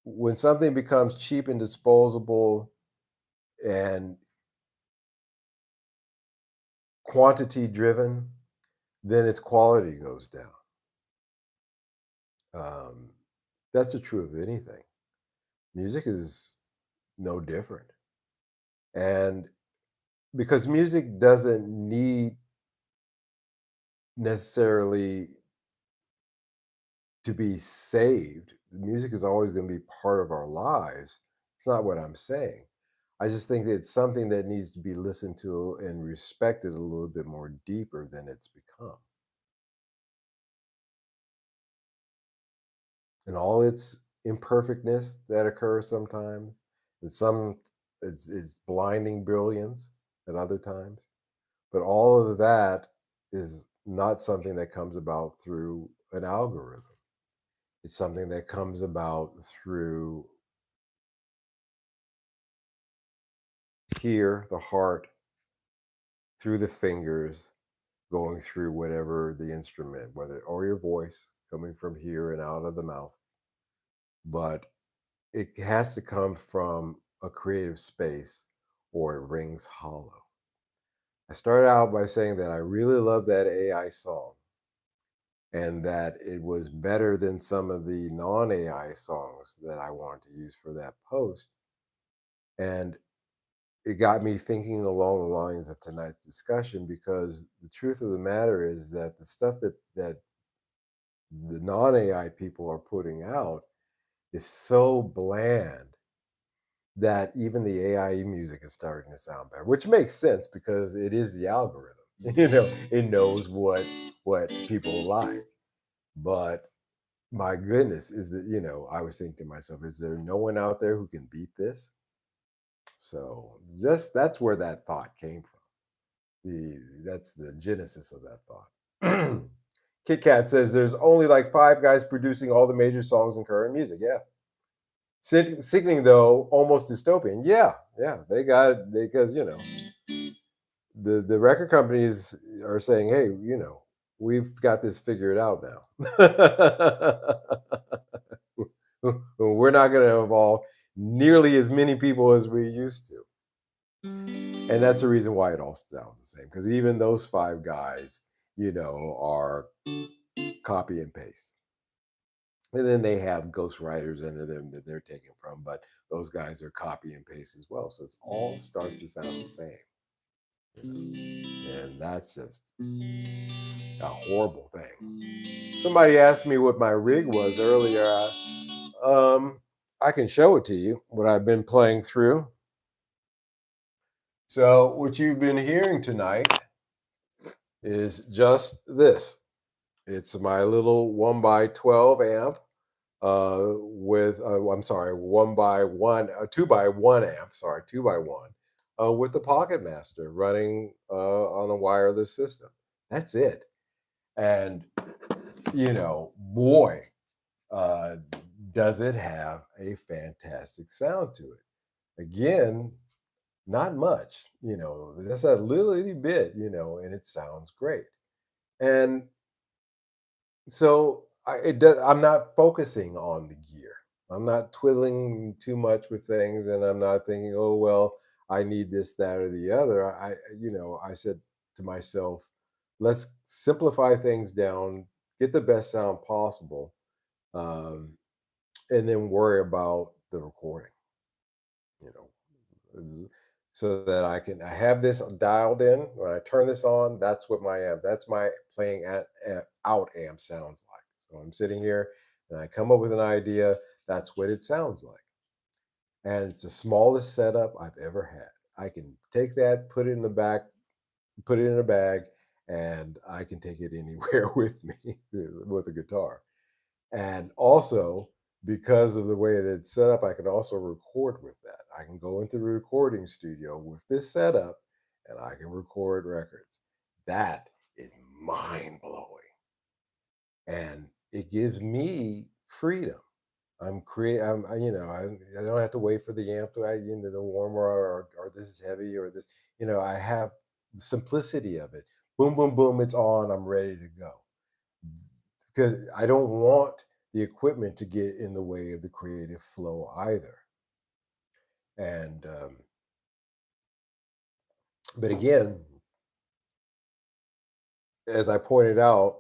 when something becomes cheap and disposable and quantity driven, then its quality goes down. Um, that's the truth of anything. Music is no different. And because music doesn't need necessarily to be saved, music is always going to be part of our lives. It's not what I'm saying. I just think that it's something that needs to be listened to and respected a little bit more deeper than it's become. And all its imperfectness that occurs sometimes, and some it's blinding brilliance at other times. But all of that is not something that comes about through an algorithm. It's something that comes about through here, the heart, through the fingers, going through whatever the instrument, whether or your voice coming from here and out of the mouth. But it has to come from a creative space or it rings hollow. I started out by saying that I really love that AI song and that it was better than some of the non AI songs that I wanted to use for that post. And it got me thinking along the lines of tonight's discussion because the truth of the matter is that the stuff that the non-AI people are putting out is so bland that even the AI music is starting to sound better, which makes sense because it is the algorithm. It knows what people like. But my goodness, is that I was thinking to myself, is there no one out there who can beat this? So just that's where that thought came from. That's the genesis of that thought. Kit Kat says there's only like five guys producing all the major songs in current music. Yeah. Sickening though, almost dystopian. Yeah, yeah. They got because the record companies are saying, hey, we've got this figured out now. We're not going to involve nearly as many people as we used to. And that's the reason why it all sounds the same. Because even those five guys, are copy and paste. And then they have ghost writers under them that they're taking from, but those guys are copy and paste as well. So it's all starts to sound the same. And that's just a horrible thing. Somebody asked me what my rig was earlier. I can show it to you, what I've been playing through. So what you've been hearing tonight is just this. It's my little 1x12 amp with I'm sorry, 1x1, 2x1 amp, sorry, 2x1, with the Pocket Master running on a wireless system. That's it. And boy, uh, does it have a fantastic sound to it. Again, not much, just a little itty bit, and it sounds great. And so I'm not focusing on the gear. I'm not twiddling too much with things, and I'm not thinking, oh well, I need this, that, or the other. I said to myself, let's simplify things down, get the best sound possible, um, and then worry about the recording. You know, so that I have this dialed in. When I turn this on, that's my playing out amp sounds like. So I'm sitting here and I come up with an idea. That's what it sounds like, and it's the smallest setup I've ever had. I can take that, put it in the back, put it in a bag, and I can take it anywhere with me with a guitar. And also, because of the way that it's set up, I can also record with that. I can go into the recording studio with this setup and I can record records. That is mind blowing. And it gives me freedom. I'm create. I'm I don't have to wait for the amp to the warmer or this is heavy or this. I have the simplicity of it. Boom, boom, boom. It's on. I'm ready to go because I don't want the equipment to get in the way of the creative flow either. And but again, as I pointed out,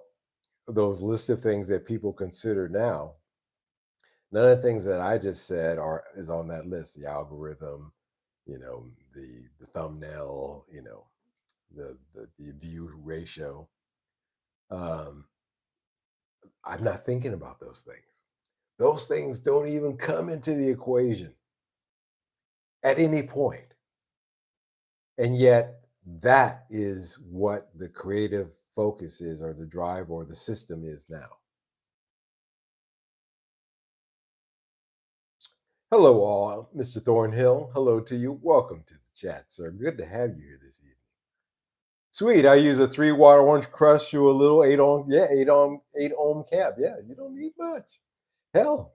those list of things that people consider now, none of the things that I just said are is on that list. The algorithm, the thumbnail, the view ratio. Um, I'm not thinking about those things. Those things don't even come into the equation at any point. And yet, that is what the creative focus is, or the drive, or the system is now. Hello, all. Mr. Thornhill. Hello to you. Welcome to the chat, sir. Good to have you here this evening. Sweet. I use a 3-watt orange crush to a little 8 ohm, 8 ohm cab. Yeah, you don't need much. Hell.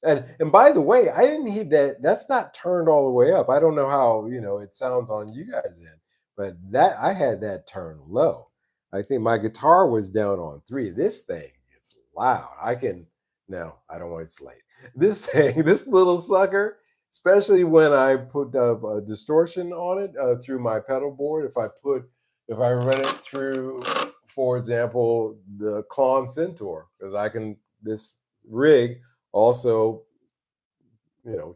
And by the way, I didn't need that. That's not turned all the way up. I don't know how it sounds on you guys end, but that I had that turned low. I think my guitar was down on 3. This thing is loud. I can no, I don't want it's late. This thing, this little sucker, especially when I put a distortion on it through my pedal board. If I run it through, for example, the Klon Centaur, because I can this rig also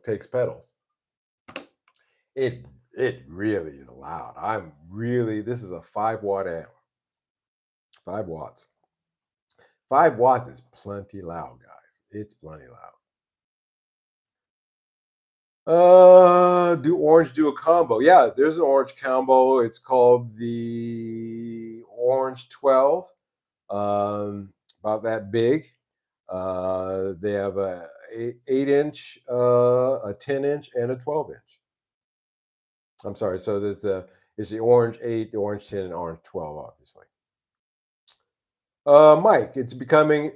takes pedals. It really is loud. This is a 5-watt amp, 5 watts, 5 watts is plenty loud, guys. It's plenty loud. Do Orange do a combo? Yeah, there's an Orange combo. It's called the Orange 12. About that big. They have a 8 inch, a 10 inch, and a 12 inch. I'm sorry. So there's the Orange 8, the Orange 10, and Orange 12, obviously. Mike, it's becoming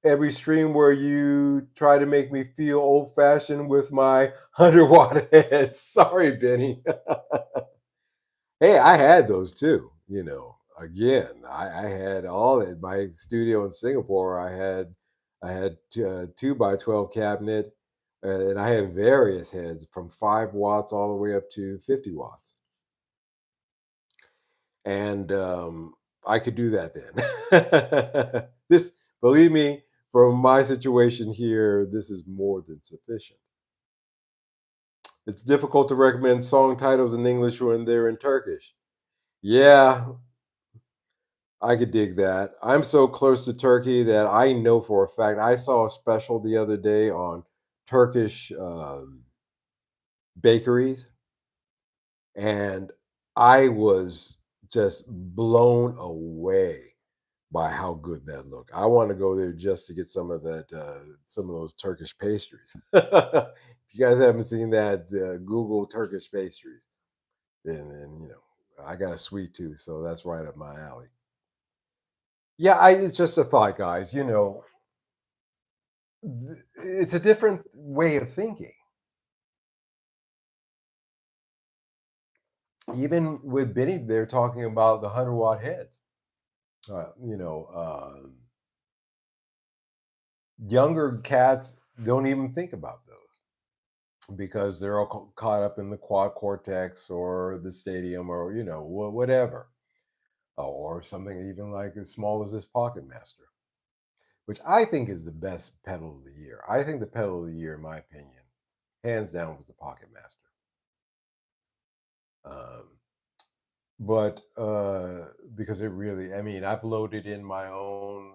every stream where you try to make me feel old fashioned with my 100-watt head. Sorry, Benny. Hey, I had those too. Again, I had all at my studio in Singapore. I had 2 by 12 cabinet, and I had various heads from 5 watts all the way up to 50 watts, and I could do that then. This, believe me, from my situation here, this is more than sufficient. It's difficult to recommend song titles in English when they're in Turkish. Yeah, I could dig that. I'm so close to Turkey that I know for a fact. I saw a special the other day on Turkish bakeries, and I was just blown away by how good that looked. I want to go there just to get some of those Turkish pastries. If you guys haven't seen that, Google Turkish pastries. And I got a sweet tooth, so that's right up my alley. Yeah, it's just a thought, guys. It's a different way of thinking. Even with Benny, they're talking about the 100-watt heads. Younger cats don't even think about those because they're all caught up in the quad cortex or the stadium or whatever, or something even like as small as this Pocket Master, which I think is the best pedal of the year. I think the pedal of the year, in my opinion, hands down, was the Pocket Master. Um, but because it really, I mean, I've loaded in my own.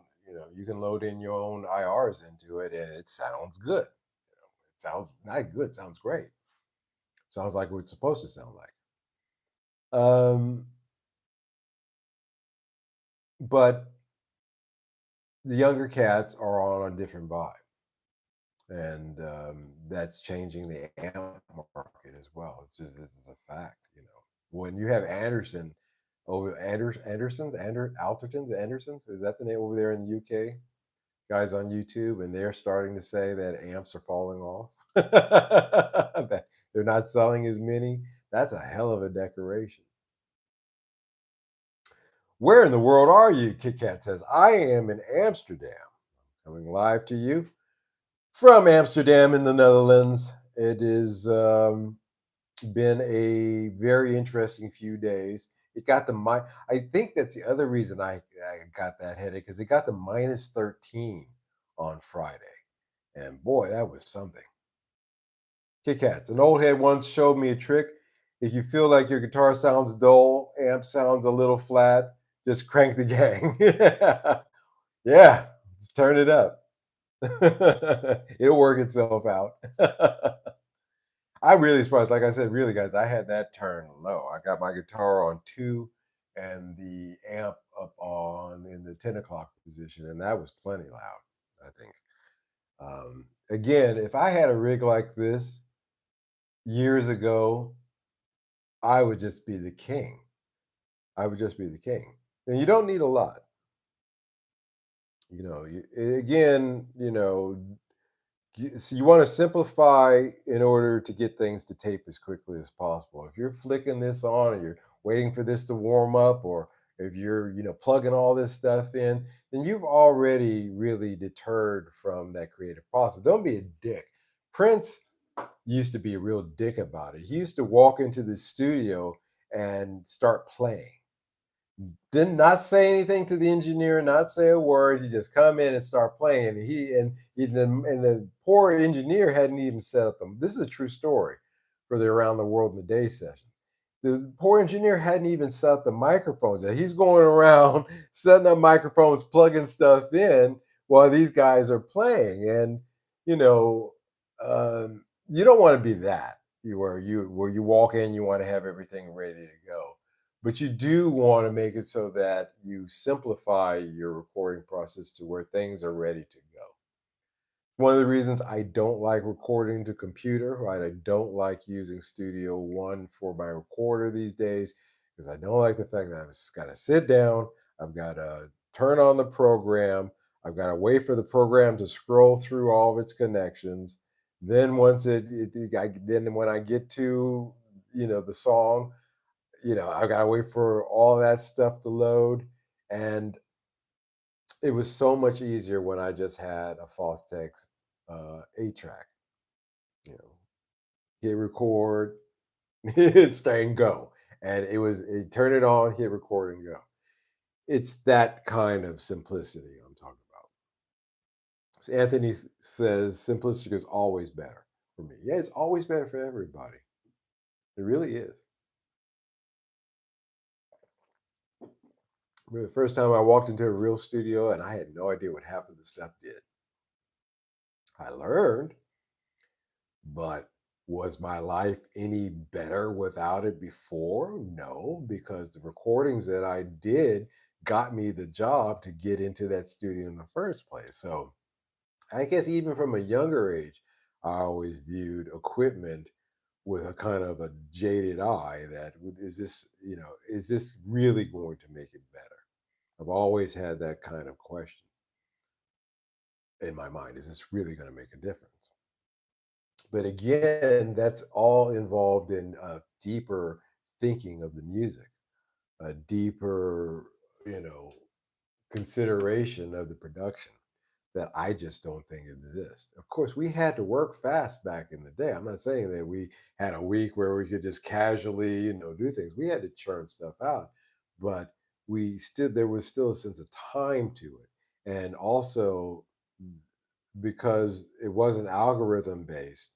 You can load in your own IRs into it, and it sounds good. It sounds not good. It sounds great. Sounds like what it's supposed to sound like. Um, but the younger cats are on a different vibe, and that's changing the amp market as well. It's just this is a fact. When you have Anderson over Andersons, is that the name over there in the UK? Guys on YouTube, and they're starting to say that amps are falling off. That they're not selling as many. That's a hell of a decoration. Where in the world are you? Kit Kat says, I am in Amsterdam. Coming live to you from Amsterdam in the Netherlands. It has been a very interesting few days. It got the I think that's the other reason I got that headache because it got the -13 on Friday. And boy, that was something. Kit Kats. An old head once showed me a trick. If you feel like your guitar sounds dull, amp sounds a little flat, just crank the gang. Yeah, just turn it up. It'll work itself out. I really surprised. Like I said, really, guys, I had that turned low. I got my guitar on 2 and the amp up on in the 10 o'clock position, and that was plenty loud, I think. Again, if I had a rig like this years ago, I would just be the king. I would just be the king. And you don't need a lot. Again, so you want to simplify in order to get things to tape as quickly as possible. If you're flicking this on or you're waiting for this to warm up, or if you're, plugging all this stuff in, then you've already really deterred from that creative process. Don't be a dick. Prince used to be a real dick about it. He used to walk into the studio and start playing. Did not say anything to the engineer, not say a word. He just come in and start playing. And the poor engineer hadn't even set up them. This is a true story for the Around the World in a Day sessions. The poor engineer hadn't even set up the microphones. He's going around setting up microphones, plugging stuff in while these guys are playing. And you know, you don't want to be that where you walk in, you want to have everything ready to go, but you do want to make it so that you simplify your recording process to where things are ready to go. One of the reasons I don't like recording to computer, right? I don't like using Studio One for my recorder these days because I don't like the fact that I've got to sit down, I've got to turn on the program, I've got to wait for the program to scroll through all of its connections. Then once then when I get to the song, I got to wait for all that stuff to load, and it was so much easier when I just had a Fostex 8 track. You know, hit record, hit stay and go, and it turn it on, hit record and go. It's that kind of simplicity I'm talking about. So Anthony says simplicity is always better for me. Yeah, it's always better for everybody. It really is. I remember the first time I walked into a real studio and I had no idea what half of the stuff did. I learned, but was my life any better without it before? No, because the recordings that I did got me the job to get into that studio in the first place. So I guess even from a younger age, I always viewed equipment with a kind of a jaded eye that is this really going to make it better? I've always had that kind of question in my mind. Is this really going to make a difference? But again, that's all involved in a deeper thinking of the music, a deeper, you know, consideration of the production that I just don't think exists. Of course, we had to work fast back in the day. I'm not saying that we had a week where we could just casually, do things. We had to churn stuff out, but there was still a sense of time to it. And also because it wasn't algorithm based,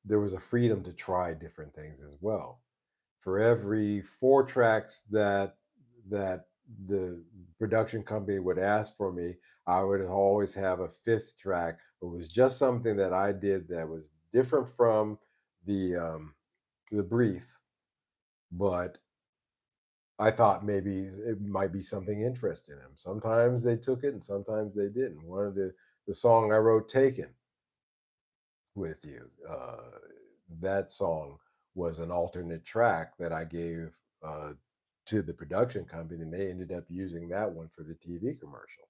there was a freedom to try different things as well. For every 4 tracks that the production company would ask for me, I would always have a fifth track. It was just something that I did that was different from the brief, but I thought maybe it might be something interesting in them. Sometimes they took it, and sometimes they didn't. One of the song I wrote, "Taken," with you. That song was an alternate track that I gave to the production company, and they ended up using that one for the TV commercial.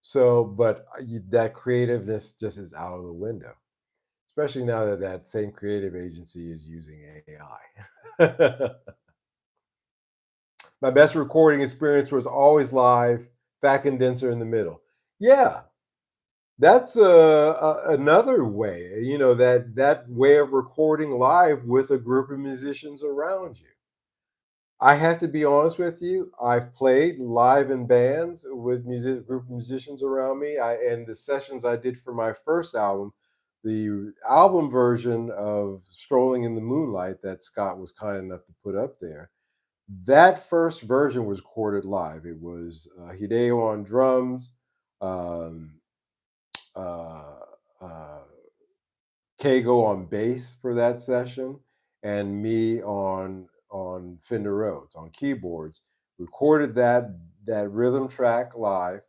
So, but that creativeness just is out of the window, especially now that that same creative agency is using AI. My best recording experience was always live, fat condenser in the middle. Yeah, that's another way, that way of recording live with a group of musicians around you. I have to be honest with you, I've played live in bands with group of musicians around me. And the sessions I did for my first album, the album version of Strolling in the Moonlight that Scott was kind enough to put up there, that first version was recorded live. It was Hideo on drums, um, uh, uh, Kago on bass for that session, and me on Fender Rhodes on keyboards. Recorded that rhythm track live,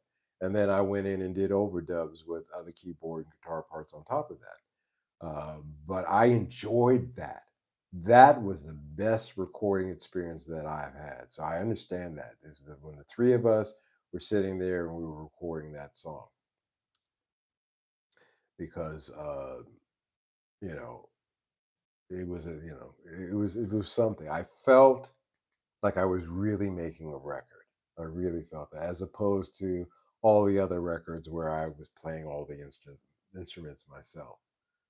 and then I went in and did overdubs with other keyboard and guitar parts on top of that. But I enjoyed that. That was the best recording experience that I've had. So I understand that is that when the three of us were sitting there and we were recording that song because you know it was it was something. I felt like I was really making a record. I really felt that, as opposed to all the other records where I was playing all the instruments myself.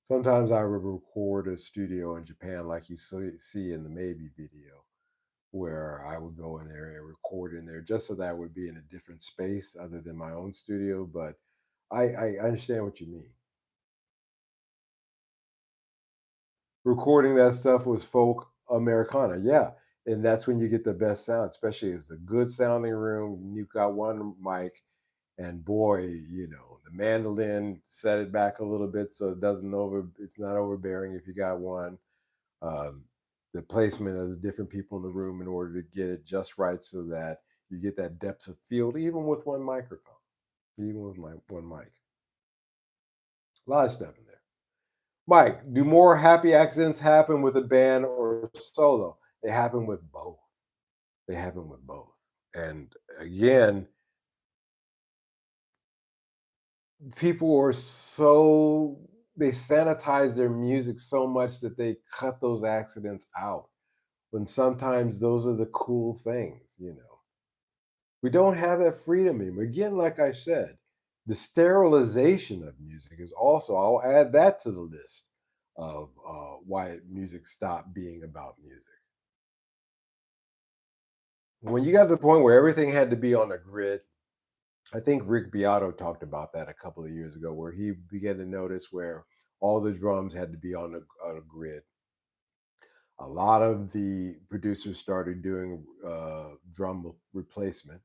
Sometimes I would record a studio in Japan, like you see in the Maybe video, where I would go in there and record in there just so that I would be in a different space other than my own studio. But I understand what you mean. Recording that stuff was folk Americana, yeah, and that's when you get the best sound, especially if it's a good sounding room, you've got one mic, And boy, the mandolin set it back a little bit so it's not overbearing if you got one. Um, the placement of the different people in the room in order to get it just right so that you get that depth of field, even with one microphone, even with one mic. A lot of stuff in there. Mike, do more happy accidents happen with a band or solo? They happen with both. They happen with both. And again, people are they sanitize their music so much that they cut those accidents out. When sometimes those are the cool things. We don't have that freedom anymore. Again, like I said, the sterilization of music is also, I'll add that to the list of why music stopped being about music. When you got to the point where everything had to be on a grid, I think Rick Beato talked about that a couple of years ago, where he began to notice where all the drums had to be on a grid. A lot of the producers started doing drum replacement.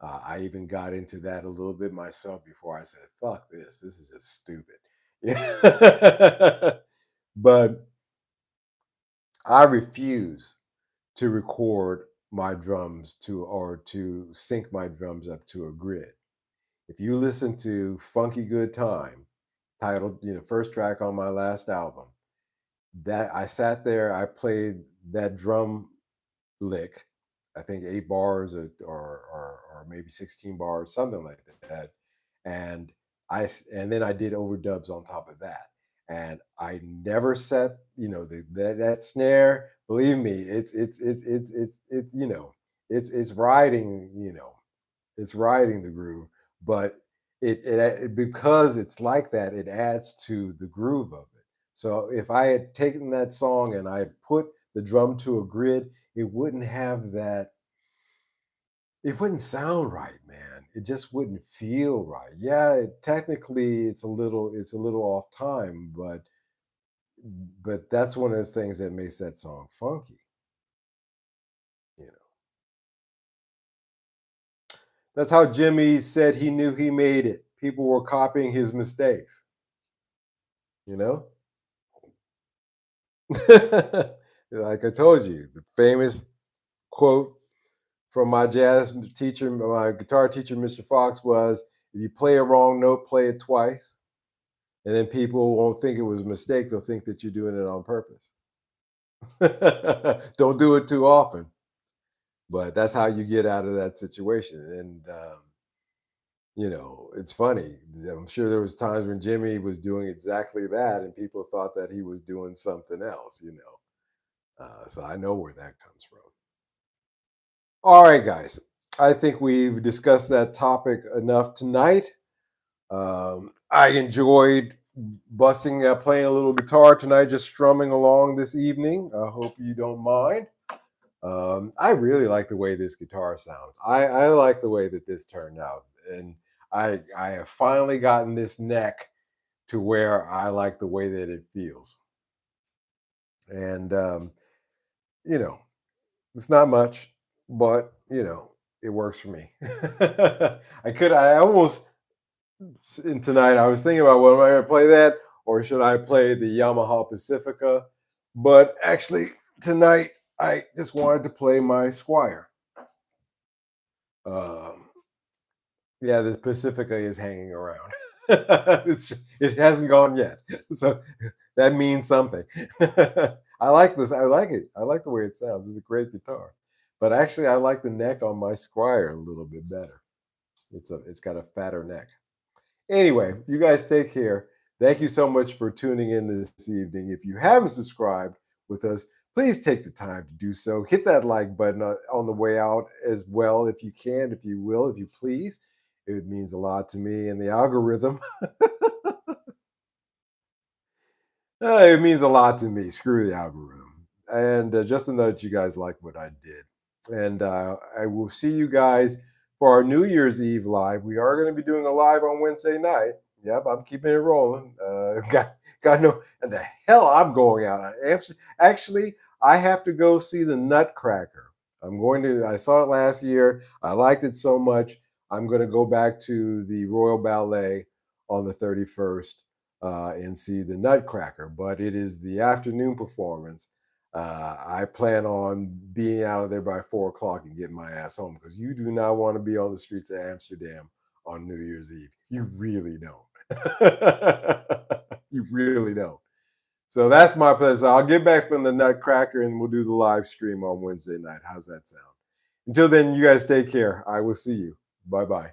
I even got into that a little bit myself before I said, fuck this. This is just stupid. But I refuse to record my drums to sync my drums up to a grid. If you listen to Funky Good Time, titled, first track on my last album, that I sat there, I played that drum lick, I think 8 bars or maybe 16 bars, something like that. And and then I did overdubs on top of that. And I never set, that snare. Believe me, it's riding, it's riding the groove, but because it's like that, it adds to the groove of it. So if I had taken that song and I put the drum to a grid, it wouldn't have that. It wouldn't sound right, man. It just wouldn't feel right. Yeah, technically, it's a little off time, but that's one of the things that makes that song funky. You know, that's how Jimmy said he knew he made it. People were copying his mistakes. You know, like I told you, the famous quote from my jazz teacher, my guitar teacher, Mr. Fox, was, "If you play a wrong note, play it twice, and then people won't think it was a mistake. They'll think that you're doing it on purpose." Don't do it too often, but that's how you get out of that situation. And it's funny. I'm sure there was times when Jimmy was doing exactly that, and people thought that he was doing something else. So I know where that comes from. All right, guys. I think we've discussed that topic enough tonight. I enjoyed playing a little guitar tonight, just strumming along this evening. I hope you don't mind. I really like the way this guitar sounds. I like the way that this turned out, and I have finally gotten this neck to where I like the way that it feels. And you know, it's not much, but it works for me. I almost tonight I was thinking about, well, am I going to play that or should I play the Yamaha Pacifica? But actually, tonight I just wanted to play my Squire. Um, yeah, this Pacifica is hanging around. It hasn't gone yet, so that means something. I like this. I like it. I like the way it sounds. It's a great guitar. But actually, I like the neck on my Squire a little bit better. It's got a fatter neck. Anyway, you guys take care. Thank you so much for tuning in this evening. If you haven't subscribed with us, please take the time to do so. Hit that like button on the way out as well, if you can, if you will, if you please. It means a lot to me and the algorithm. It means a lot to me. Screw the algorithm. And just to know that you guys like what I did. And I will see you guys for our New Year's Eve live. We are going to be doing a live on Wednesday night. Yep, I'm keeping it rolling. Got no, and the hell I'm going out. Actually, I have to go see the Nutcracker. I saw it last year. I liked it so much. I'm going to go back to the Royal Ballet on the 31st and see the Nutcracker, but it is the afternoon performance. I plan on being out of there by 4 o'clock and getting my ass home because you do not want to be on the streets of Amsterdam on New Year's Eve. You really don't. You really don't. So that's my plan. So I'll get back from the Nutcracker and we'll do the live stream on Wednesday night. How's that sound? Until then, you guys take care. I will see you. Bye bye.